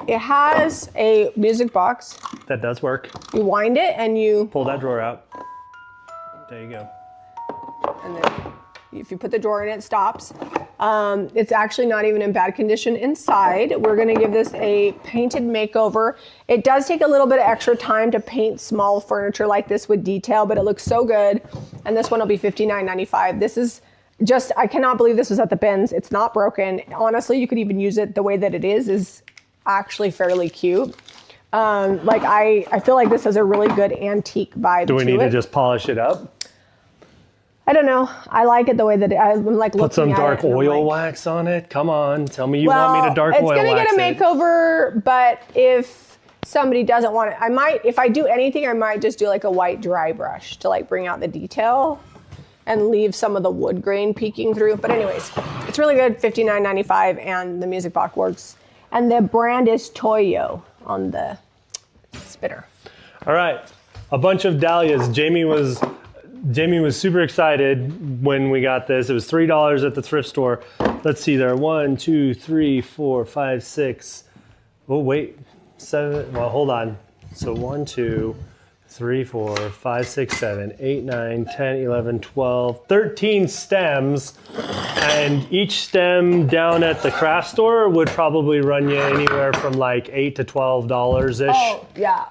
It has a music box. That does work. You wind it and you Pull that drawer out. There you go. and then if you put the drawer in, it stops. It's actually not even in bad condition inside. We're gonna give this a painted makeover. It does take a little bit of extra time to paint small furniture like this with detail, but it looks so good. And this one will be $59.95. This is just, I cannot believe this was at the bins. It's not broken. Honestly, you could even use it the way that it is actually fairly cute. I feel like this has a really good antique vibe to it. Do we need to just polish it up? I don't know. I like it the way that I'm like looking at it. Put some dark oil wax on it? Come on, tell me you want me to dark oil wax it. It's gonna get a makeover, but if somebody doesn't want it, I might, if I do anything, I might just do like a white dry brush to like bring out the detail and leave some of the wood grain peeking through. But anyways, it's really good, $59.95, and the music box works. And the brand is Toyo on the spinner. All right, a bunch of dahlias. Jamie was super excited when we got this. It was $3 at the thrift store. Let's see there. 1, 2, 3, 4, 5, 6. Oh, wait. 7. Well, hold on. So 1, 2, 3, 4, 5, 6, 7, 8, 9, 10, 11, 12, 13 stems. And each stem down at the craft store would probably run you anywhere from like $8 to $12-ish. Oh, yeah.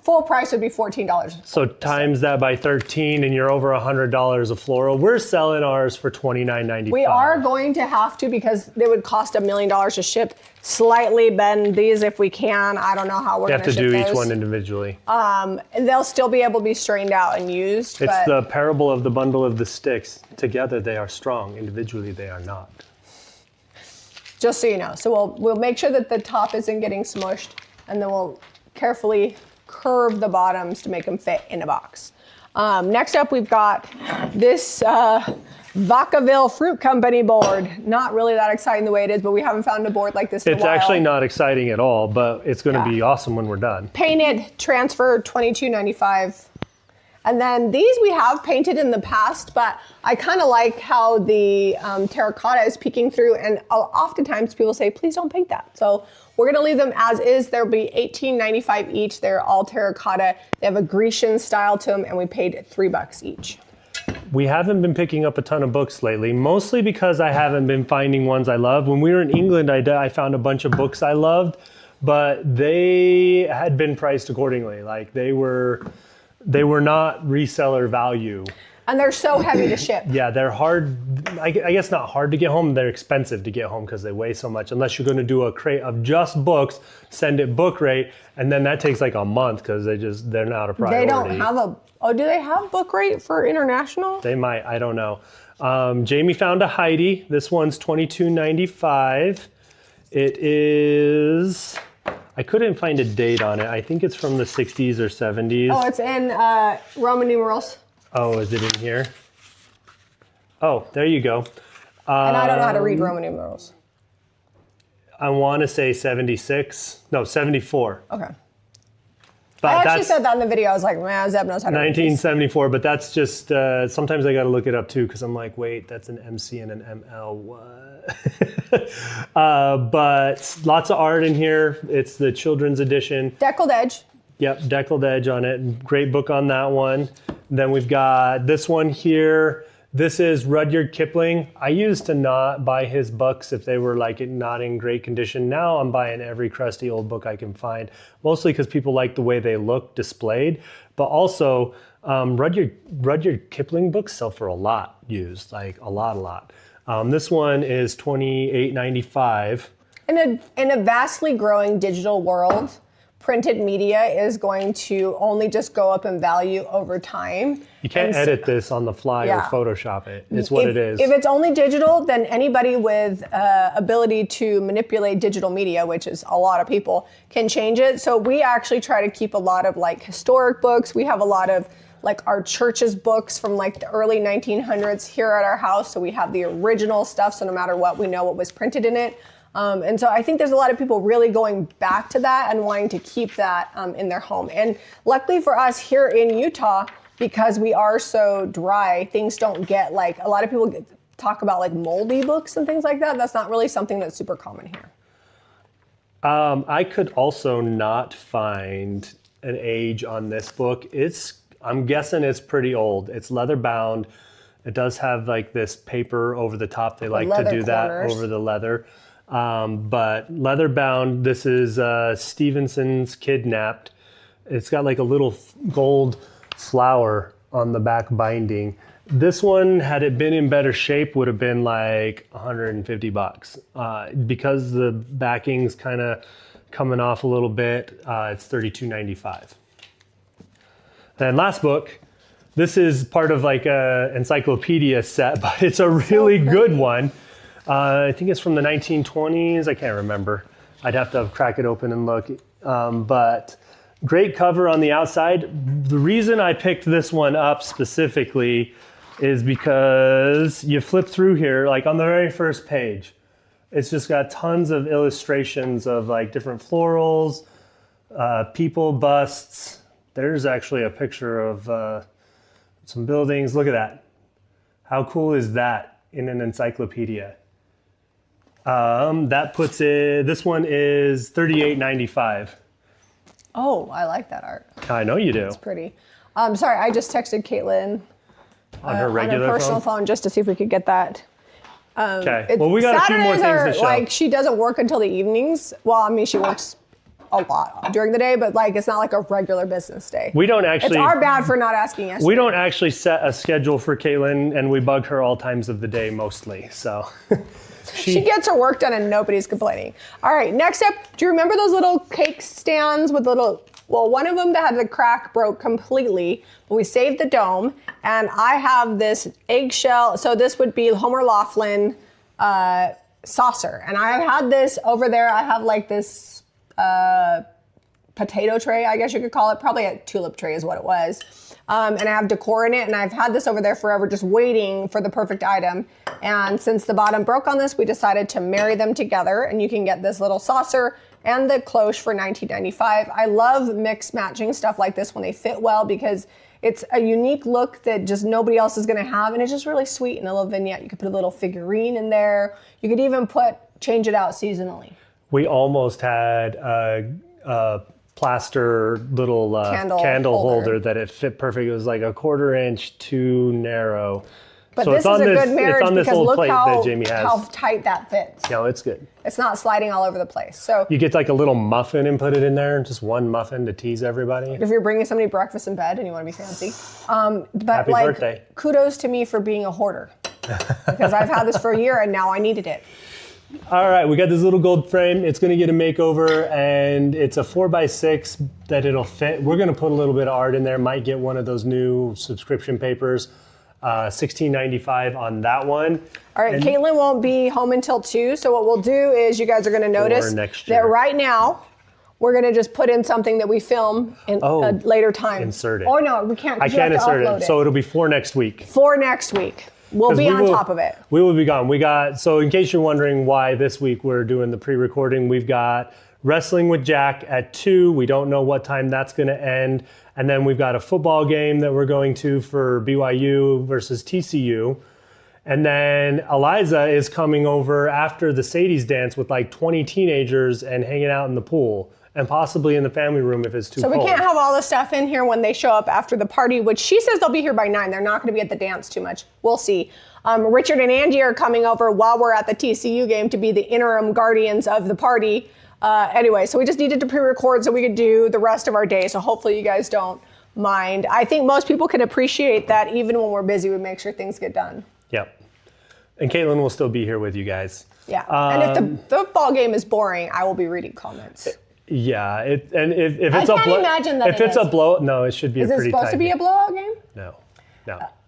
Full price would be $14. So times that by 13 and you're over $100 of floral. We're selling ours for $29.95. We are going to have to, because they would cost $1 million to ship, slightly bend these if we can. I don't know how we're going to ship those. You have to do each one individually. And they'll still be able to be straightened out and used. It's the parable of the bundle of the sticks. Together they are strong. Individually they are not. Just so you know. So we'll make sure that the top isn't getting smushed, and then we'll carefully curve the bottoms to make them fit in a box. Next up, we've got this Vacaville Fruit Company board. Not really that exciting the way it is, but we haven't found a board like this in a while. It's actually not exciting at all, but it's going to be awesome when we're done. Painted, transferred, $22.95. And then these we have painted in the past, but I kind of like how the terracotta is peeking through, and oftentimes people say, please don't paint that. So we're gonna leave them as is. There'll be $18.95 each. They're all terracotta. They have a Grecian style to them, and we paid $3 each. We haven't been picking up a ton of books lately, mostly because I haven't been finding ones I love. When we were in England, I found a bunch of books I loved, but they had been priced accordingly. Like they were not reseller value. And they're so heavy to ship. Yeah, they're hard. I guess not hard to get home. They're expensive to get home because they weigh so much. Unless you're going to do a crate of just books, send it book rate, and then that takes like a month because they're not a priority. They don't have do they have book rate for international? They might. I don't know. Jamie found a Heidi. This one's $22.95. It is. I couldn't find a date on it. I think it's from the 60s or 70s. Oh, it's in Roman numerals. Oh, is it in here? Oh, there you go. And I don't know how to read Roman numerals. I want to say 76. No, 74. Okay. But I actually said that in the video. I was like, man, Zeb knows how to read 1974, but that's just, sometimes I got to look it up too, because I'm like, wait, that's an MC and an ML, what? But lots of art in here. It's the children's edition. Deckled edge. Yep, deckled edge on it. Great book on that one. Then we've got this one here. This is Rudyard Kipling. I used to not buy his books if they were like not in great condition. Now I'm buying every crusty old book I can find, mostly because people like the way they look displayed. But also, Rudyard Kipling books sell for a lot used, like a lot. This one is $28.95. In a vastly growing digital world, printed media is going to only just go up in value over time. You can't edit this on the fly or Photoshop it. It's what it is. If it's only digital, then anybody with ability to manipulate digital media, which is a lot of people, can change it. So we actually try to keep a lot of like historic books. We have a lot of like our church's books from like the early 1900s here at our house. So we have the original stuff. So no matter what, we know what was printed in it. And so I think there's a lot of people really going back to that and wanting to keep that in their home. And luckily for us here in Utah, because we are so dry, things don't get like, a lot of people talk about like moldy books and things like that. That's not really something that's super common here. I could also not find an age on this book. I'm guessing it's pretty old. It's leather bound. It does have like this paper over the top. They like to do that over the leather. But leather bound, this is Stevenson's Kidnapped. It's got like a little gold flower on the back binding. This one, had it been in better shape, would have been like $150. Because the backing's kind of coming off a little bit, it's $32.95. Then last book, this is part of like a encyclopedia set, but it's a really good one. I think it's from the 1920s. I can't remember. I'd have to crack it open and look. But great cover on the outside. The reason I picked this one up specifically is because you flip through here, like on the very first page, it's just got tons of illustrations of like different florals, people busts. There's actually a picture of some buildings. Look at that. How cool is that in an encyclopedia? That puts it, this one is $38.95. Oh, I like that art. I know you do. It's pretty. Sorry, I just texted Caitlin On her regular on her personal phone just to see if we could get that. Okay. Well, we got a few more things to show. Like, she doesn't work until the evenings. Well, I mean, she works a lot during the day, but like, it's not like a regular business day. We don't actually. It's our bad for not asking yesterday. We don't actually set a schedule for Caitlin, and we bug her all times of the day mostly. So she gets her work done and nobody's complaining. All right, next up, do you remember those little cake stands with little, well, one of them that had the crack broke completely, but we saved the dome, and I have this eggshell, so this would be Homer Laughlin saucer, and I have had this over there. I have like this potato tray, I guess you could call it. Probably a tulip tray is what it was. And I have decor in it, and I've had this over there forever just waiting for the perfect item. And since the bottom broke on this, we decided to marry them together, and you can get this little saucer and the cloche for $19.95. I love mix matching stuff like this when they fit well, because it's a unique look that just nobody else is gonna have, and it's just really sweet in a little vignette. You could put a little figurine in there. You could even change it out seasonally. We almost had a plaster little candle holder that it fit perfect. It was like a 1/4 inch too narrow. But so this is a good marriage because look how tight that fits. No, it's good. It's not sliding all over the place. So you get like a little muffin and put it in there, just one muffin to tease everybody. If you're bringing somebody breakfast in bed and you want to be fancy. But Happy birthday. Kudos to me for being a hoarder. Because I've had this for a year and now I needed it. All right, we got this little gold frame. It's going to get a makeover, and it's a 4x6 that it'll fit. We're going to put a little bit of art in there. Might get one of those new subscription papers. $16.95 on that one. All right, Caitlin won't be home until 2, so what we'll do is you guys are going to notice that right now we're going to just put in something that we film in a later time. Insert it. Oh no, we can't. I can't insert it, so it'll be for next week. For next week. We'll be on top of it. We will be gone. So in case you're wondering why this week we're doing the pre-recording, we've got Wrestling with Jack at 2. We don't know what time that's going to end. And then we've got a football game that we're going to for BYU versus TCU. And then Eliza is coming over after the Sadie's dance with like 20 teenagers and hanging out in the pool. And possibly in the family room if it's too cold. So we can't have all the stuff in here when they show up after the party, which she says they'll be here by 9. They're not going to be at the dance too much. We'll see. Richard and Angie are coming over while we're at the TCU game to be the interim guardians of the party. Anyway, so we just needed to pre-record so we could do the rest of our day. So hopefully you guys don't mind. I think most people can appreciate that even when we're busy, we make sure things get done. Yep. And Caitlin will still be here with you guys. Yeah. And if the football game is boring, I will be reading comments. Yeah, if it's I can't imagine that if it's a blowout, no, it should be a pretty tight. Is it supposed to be a blowout game? No.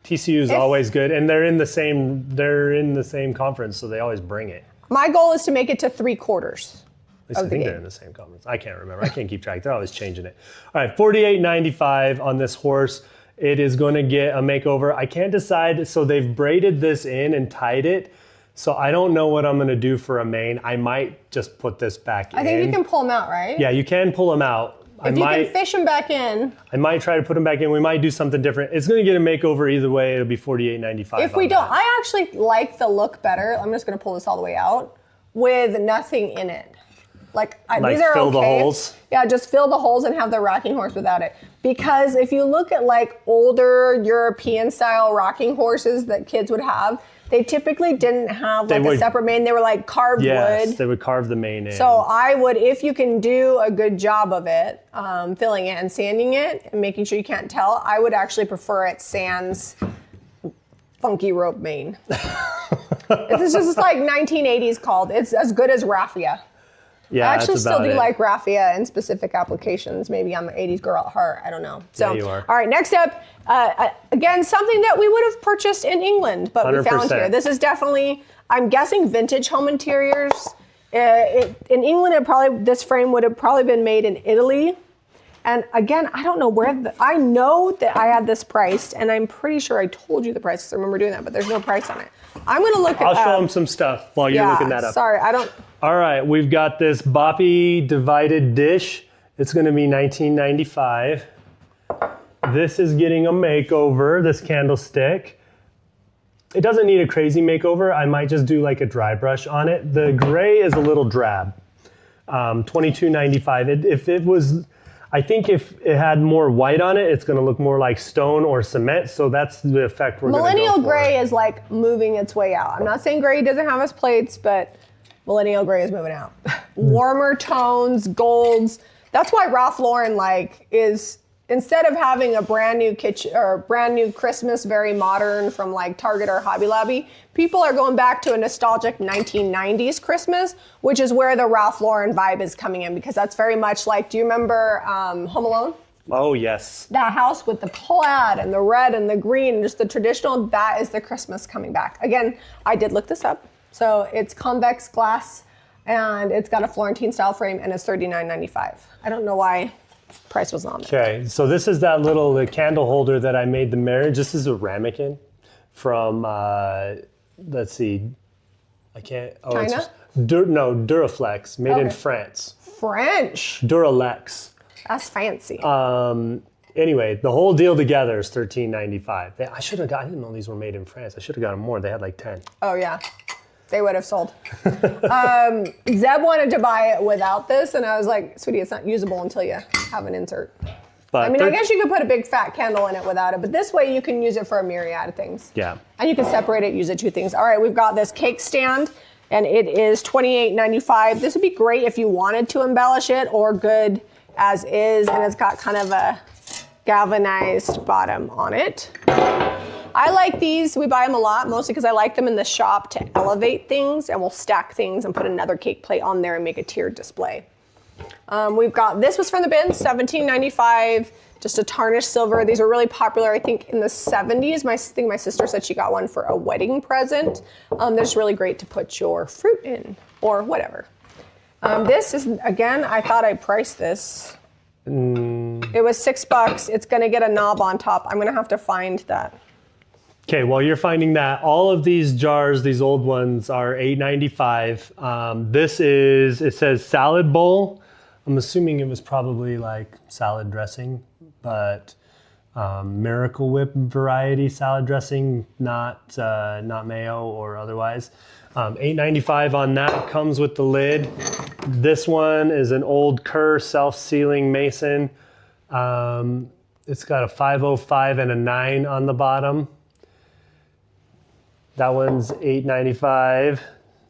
TCU is always good, and they're in the same conference, so they always bring it. My goal is to make it to 3/4. I think they're in the same conference. I can't remember. I can't keep track. They're always changing it. All right, $48.95 on this horse. It is going to get a makeover. I can't decide. So they've braided this in and tied it. So I don't know what I'm going to do for a mane. I might just put this back in. I think you can pull them out, right? Yeah, you can pull them out. If you can fish them back in. I might try to put them back in. We might do something different. It's going to get a makeover either way. It'll be $48.95. If we don't, I actually like the look better. I'm just going to pull this all the way out with nothing in it. These are fill okay. the holes? Yeah, just fill the holes and have the rocking horse without it. Because if you look at like older European style rocking horses that kids would have, they typically didn't have a separate mane. They were like carved wood. Yes, they would carve the mane in. So I would, if you can do a good job of it, filling it and sanding it and making sure you can't tell, I would actually prefer it sans funky rope mane. It's just like 1980s called. It's as good as raffia. Yeah, I actually still do like raffia in specific applications. Maybe I'm an 80s girl at heart. I don't know. So, you are. All right, next up, again, something that we would have purchased in England, but 100%. We found here. This is definitely, I'm guessing, vintage home interiors. In England, this frame would have probably been made in Italy. And again, I don't know where, I know that I had this priced, and I'm pretty sure I told you the price because I remember doing that, but there's no price on it. I'm going to look at I'll show them some stuff while you're looking that up. Sorry, I don't. All right, we've got this boppy divided dish. It's going to be $19.95. This is getting a makeover, this candlestick. It doesn't need a crazy makeover. I might just do like a dry brush on it. The gray is a little drab. $22.95. If it was, I think if it had more white on it, it's going to look more like stone or cement. So that's the effect we're going to go for. Millennial gray is like moving its way out. I'm not saying gray doesn't have its plates, but millennial gray is moving out. Warmer tones, golds. That's why Ralph Lauren is, instead of having a brand new kitchen or brand new Christmas, very modern from like Target or Hobby Lobby, people are going back to a nostalgic 1990s Christmas, which is where the Ralph Lauren vibe is coming in, because that's very much like, do you remember Home Alone? Oh, yes. That house with the plaid and the red and the green, just the traditional, that is the Christmas coming back. Again, I did look this up. So it's convex glass and it's got a Florentine style frame and it's $39.95. I don't know why price was on there. Okay, so this is that little candle holder that I made the marriage. This is a ramekin from, let's see, I can't. Oh, China? Duraflex, made in France. French. Duralex. That's fancy. Anyway, the whole deal together is $13.95. I should have got. I didn't know these were made in France. I should have gotten more. They had like 10. Oh yeah, they would have sold. Zeb wanted to buy it without this, and I was like, "Sweetie, it's not usable until you have an insert." But I mean, I guess you could put a big fat candle in it without it, but this way you can use it for a myriad of things. Yeah. And you can separate it, use it two things. All right, we've got this cake stand, and it is $28.95. This would be great if you wanted to embellish it, or good as is, and it's got kind of a galvanized bottom on it. I like these. We buy them a lot, mostly because I like them in the shop to elevate things, and we'll stack things and put another cake plate on there and make a tiered display. We've got, this was from the bin, $17.95, just a tarnished silver. These were really popular, I think, in the 70s. I think my sister said she got one for a wedding present. They're just really great to put your fruit in, or whatever. This is, again, I thought I priced this. It was $6. It's gonna get a knob on top. I'm gonna have to find that. Okay, while you're finding that, all of these jars, these old ones, are $8.95. This is, it says salad bowl. I'm assuming it was probably like salad dressing, but Miracle Whip variety salad dressing, not mayo or otherwise. $8.95 on that, comes with the lid. This one is an old Kerr self-sealing mason. It's got a 505 and a 9 on the bottom. That one's $8.95.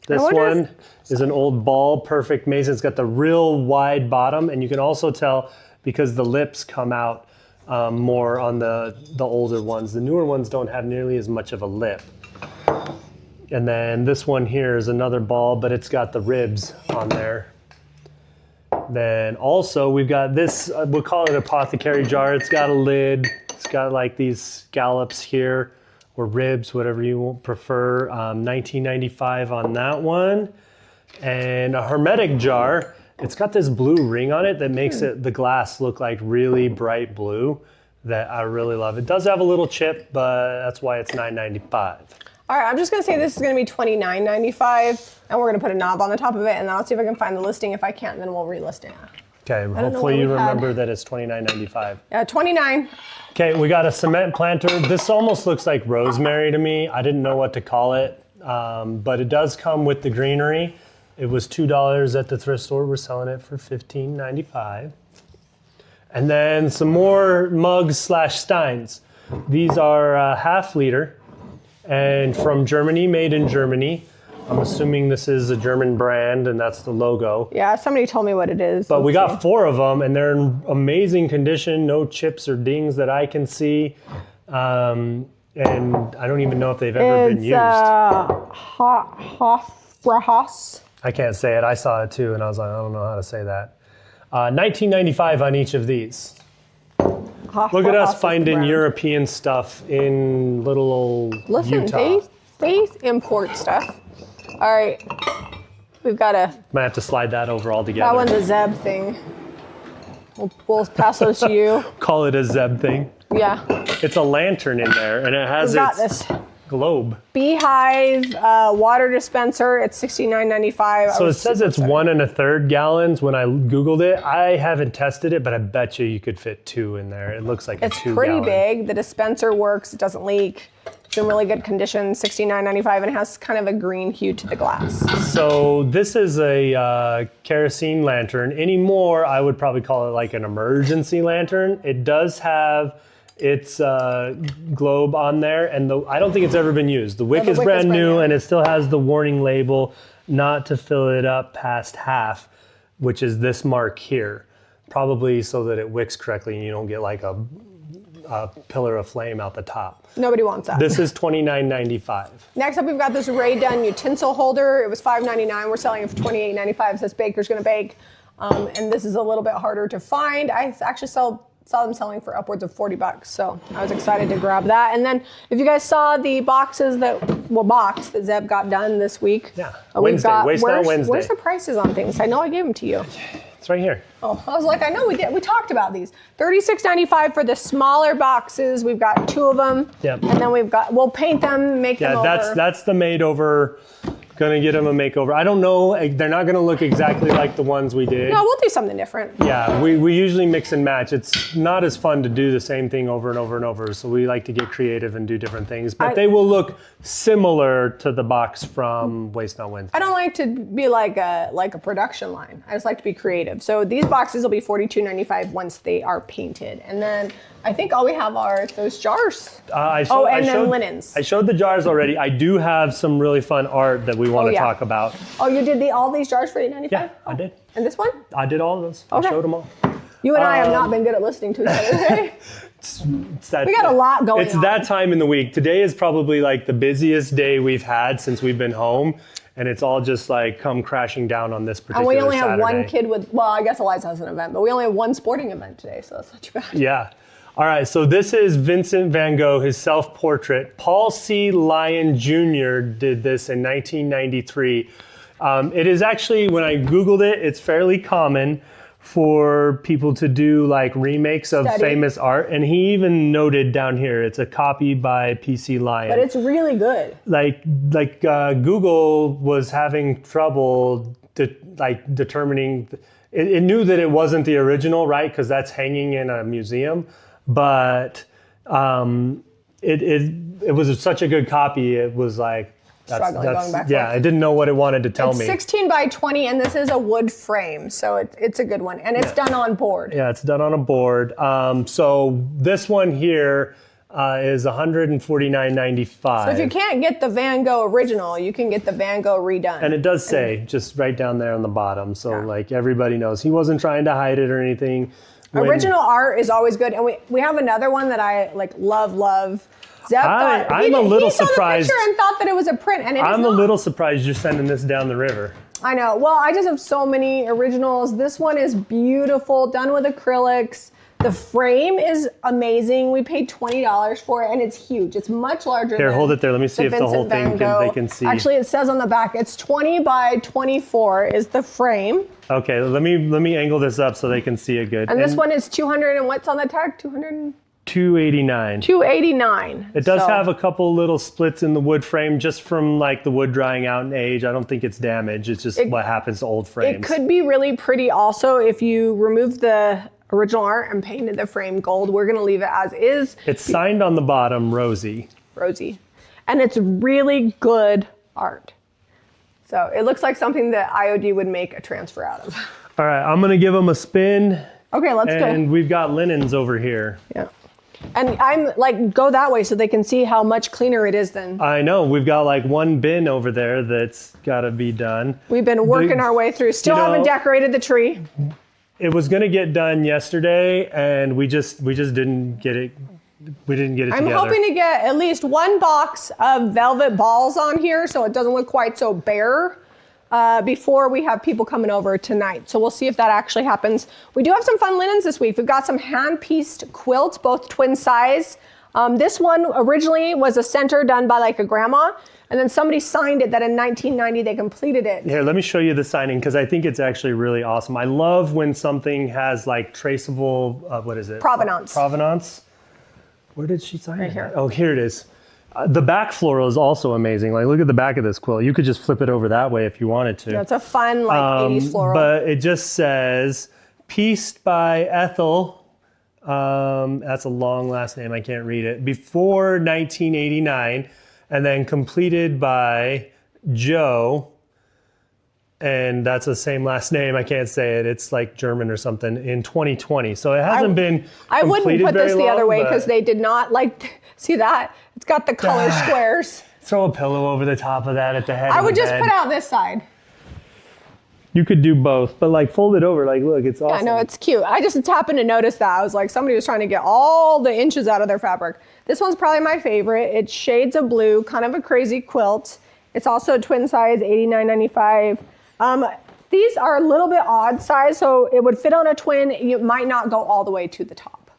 This one is an old Ball Perfect Mason. It's got the real wide bottom, and you can also tell because the lips come out more on the older ones. The newer ones don't have nearly as much of a lip. And then this one here is another Ball, but it's got the ribs on there. Then also we've got this, we'll call it an apothecary jar. It's got a lid. It's got like these scallops here, or ribs, whatever you prefer. $19.95 on that one. And a hermetic jar. It's got this blue ring on it that makes it, the glass look like really bright blue, that I really love. It does have a little chip, but that's why it's $9.95. All right, I'm just gonna say this is gonna be $29.95, and we're gonna put a knob on the top of it, and then I'll see if I can find the listing. If I can't, then we'll relist it. Okay, hopefully you remember that it's $29.95. Yeah, $29. Okay, we got a cement planter. This almost looks like rosemary to me. I didn't know what to call it, but it does come with the greenery. It was $2 at the thrift store. We're selling it for $15.95. And then some more mugs / steins. These are half liter and from Germany, made in Germany. I'm assuming this is a German brand and that's the logo. Yeah, somebody told me what it is. But we got 4 of them and they're in amazing condition. No chips or dings that I can see. And I don't even know if they've ever been used. Hofbrauhaus. I can't say it. I saw it too and I was like, I don't know how to say that. $19.95 on each of these. Look at us finding European stuff in little old Utah. They import stuff. All right, we've got a. Might have to slide that over all together. That one's a Zeb thing. We'll pass those to you. Call it a Zeb thing. Yeah. It's a lantern in there, and it has its globe. Beehive water dispenser. It's $69.95. So it says it's 1 1/3 gallons. When I Googled it, I haven't tested it, but I bet you could fit 2 in there. It looks like it's a 2 pretty gallon. big. The dispenser works. It doesn't leak. It's in really good condition, $69.95, and it has kind of a green hue to the glass. So this is a kerosene lantern. Anymore, I would probably call it like an emergency lantern. It does have its globe on there, and I don't think it's ever been used. The wick is brand new, and it still has the warning label not to fill it up past half, which is this mark here. Probably so that it wicks correctly and you don't get like a pillar of flame out the top. Nobody wants that. This is $29.95. Next up, we've got this Ray Dunn utensil holder. It was $5.99. We're selling it for $28.95. It says Baker's Gonna Bake. And this is a little bit harder to find. I actually saw them selling for upwards of $40, so I was excited to grab that. And then if you guys saw the box that Zeb got done this week. Yeah, Wednesday, Waste Not Wednesday. Where's the prices on things? I know I gave them to you. It's right here. Oh, I was like, I know we did. We talked about these. $36.95 for the smaller boxes. We've got 2 of them. Yep. And then we'll paint them, make them over. Yeah, that's the made over. Gonna get them a makeover. I don't know. They're not gonna look exactly like the ones we did. No, we'll do something different. Yeah, we usually mix and match. It's not as fun to do the same thing over and over and over. So we like to get creative and do different things. But they will look similar to the box from Waste Not Wednesday. I don't like to be like a production line. I just like to be creative. So these boxes will be $42.95 once they are painted. And then I think all we have are those jars. Then linens. I showed the jars already. I do have some really fun art that we want to talk about. Oh, you did all these jars for $8.95? Yeah, I did. And this one? I did all of those. Okay. I showed them all. You and I have not been good at listening to each other today. We got a lot going on. It's that time in the week. Today is probably like the busiest day we've had since we've been home. And it's all just like come crashing down on this particular Saturday. And we only have one kid I guess Eliza has an event, but we only have one sporting event today, so that's not too bad. Yeah. All right, so this is Vincent van Gogh, his self-portrait. Paul C. Lyon Jr. did this in 1993. It is actually, when I Googled it, it's fairly common for people to do like remakes of famous art. And he even noted down here, it's a copy by P.C. Lyon. But it's really good. Google was having trouble determining, it knew that it wasn't the original, right? Because that's hanging in a museum. But it was such a good copy. It was like going back. Yeah, I didn't know what it wanted to tell me. It's 16 by 20, and this is a wood frame, so it's a good one, and it's done on board. Yeah, it's done on a board. So this one here is $149.95. So if you can't get the Van Gogh original, you can get the Van Gogh redone. And it does say just right down there on the bottom, so like everybody knows he wasn't trying to hide it or anything. Original art is always good, and we have another one that I love. Zeb I'm a little surprised. He saw the picture and thought that it was a print, and I'm a little surprised you're sending this down the river. I know. Well, I just have so many originals. This one is beautiful, done with acrylics. The frame is amazing. We paid $20 for it, and it's huge. It's much larger. Here, hold it there. Let me see if the whole thing they can see. Actually, it says on the back, it's 20 by 24 is the frame. Okay, let me angle this up so they can see it good. And this one is 200 and what's on the tag? 289. 289. It does have a couple little splits in the wood frame just from like the wood drying out in age. I don't think it's damage. It's just what happens to old frames. It could be really pretty also if you remove the original art and painted the frame gold. We're going to leave it as is. It's signed on the bottom, Rosie. And it's really good art. So it looks like something that IOD would make a transfer out of. All right, I'm going to give them a spin. Okay, let's go. And we've got linens over here. Yeah. And I'm like, go that way so they can see how much cleaner it is then. I know. We've got like one bin over there that's got to be done. We've been working our way through. Still haven't decorated the tree. It was going to get done yesterday, and we just didn't get it. We didn't get it together. I'm hoping to get at least one box of velvet balls on here so it doesn't look quite so bare before we have people coming over tonight. So we'll see if that actually happens. We do have some fun linens this week. We've got some hand-pieced quilts, both twin size. This one originally was a center done by like a grandma, and then somebody signed it that in 1990 they completed it. Here, let me show you the signing because I think it's actually really awesome. I love when something has like traceable, what is it? Provenance. Provenance. Where did she sign it? Here. Oh, here it is. The back floral is also amazing. Like, look at the back of this quilt. You could just flip it over that way if you wanted to. Yeah, it's a fun, like, 80s floral. But it just says, pieced by Ethel That's a long last name. I can't read it. Before 1989, and then completed by Joe. And that's the same last name. I can't say it. It's like German or something in 2020. So it hasn't been I wouldn't completed put this very the other long, way but- because they did not like, see that? It's got the color squares. Throw a pillow over the top of that at the head I of the would just bed. put out this side. You could do both, but like fold it over. Like, look, it's awesome. I know, it's cute. I just happened to notice that. I was like, somebody was trying to get all the inches out of their fabric. This one's probably my favorite. It's shades of blue, kind of a crazy quilt. It's also a twin size, $89.95. These are a little bit odd size, so it would fit on a twin. You might not go all the way to the top.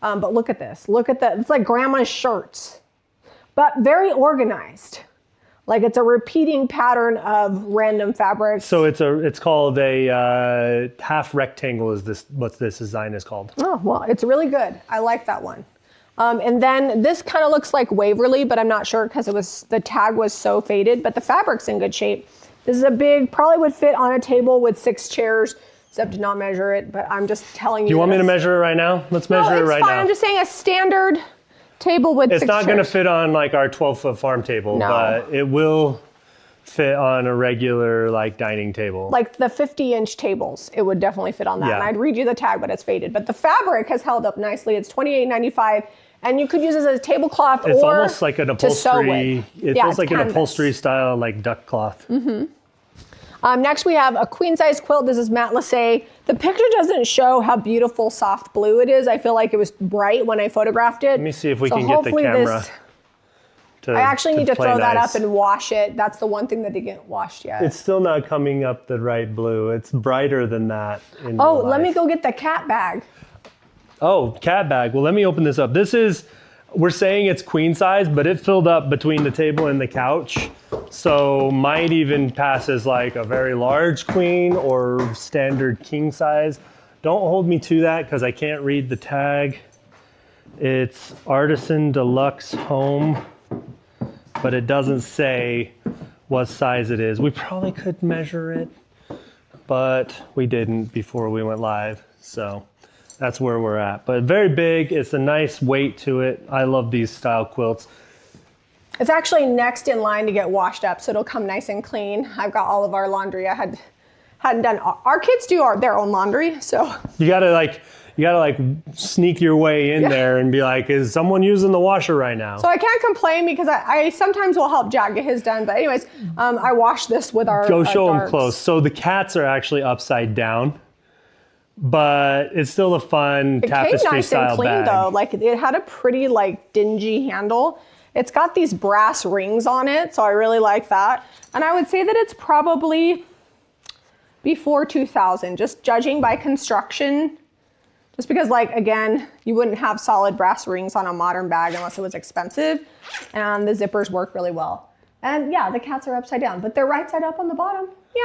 But look at this. Look at that. It's like grandma's shirts, but very organized. Like it's a repeating pattern of random fabrics. So it's called a half rectangle. Is this what this design is called? Oh, well, it's really good. I like that one. And then this kind of looks like Waverly, but I'm not sure because the tag was so faded, but the fabric's in good shape. This is a big, probably would fit on a table with 6 chairs, except to not measure it, but I'm just telling you. Do you want me to measure it right now? Let's measure it right it's fine. now. I'm just saying a standard table with 6 chairs. It's not going to fit on like our 12-foot farm table, No. but it will fit on a regular like dining table. Like the 50-inch tables, it would definitely fit on that. Yeah. And I'd read you the tag, but it's faded. But the fabric has held up nicely. It's $28.95. And you could use it as a tablecloth It's or almost like an to sew upholstery. with. It Yeah, feels it's like an canvas. upholstery style like duck cloth. Next we have a queen size quilt. This is matelassé. The picture doesn't show how beautiful soft blue it is. I feel like it was bright when I photographed it. Let me see if we can get the camera. I actually need to play throw that nice. up and wash it. That's the one thing that didn't get washed yet. It's still not coming up the right blue. It's brighter than that. In Oh, real let me life. go get the cat bag. Oh, cat bag. Well, let me open this up. This is, we're saying it's queen size, but it filled up between the table and the couch. So might even pass as like a very large queen or standard king size. Don't hold me to that because I can't read the tag. It's Artisan Deluxe Home, but it doesn't say what size it is. We probably could measure it, but we didn't before we went live. So that's where we're at. But very big. It's a nice weight to it. I love these style quilts. It's actually next in line to get washed up, so it'll come nice and clean. I've got all of our laundry. I hadn't done. Our kids do their own laundry, so You gotta like sneak your way in there and be like, is someone using the washer right now? I can't complain because I sometimes will help Jack get his done. But anyways, I washed this with our Go show them darts. close. So the cats are actually upside down, but it's still a fun It came tapestry nice style and clean bag. though. Like it had a pretty like dingy handle. It's got these brass rings on it, so I really like that. And I would say that it's probably before 2000, just judging by construction. Just because, like, again, you wouldn't have solid brass rings on a modern bag unless it was expensive. And the zippers work really well. And yeah, the cats are upside down, but they're right side up on the bottom. Meow.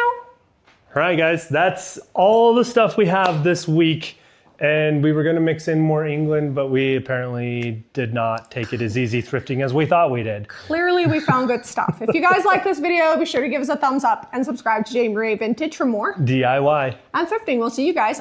All right, guys, that's all the stuff we have this week. And we were going to mix in more England, but we apparently did not take it as easy thrifting as we thought we did. Clearly, we found good stuff. If you guys like this video, be sure to give us a thumbs up and subscribe to Jamie Ray Vintage for more DIY. and thrifting. We'll see you guys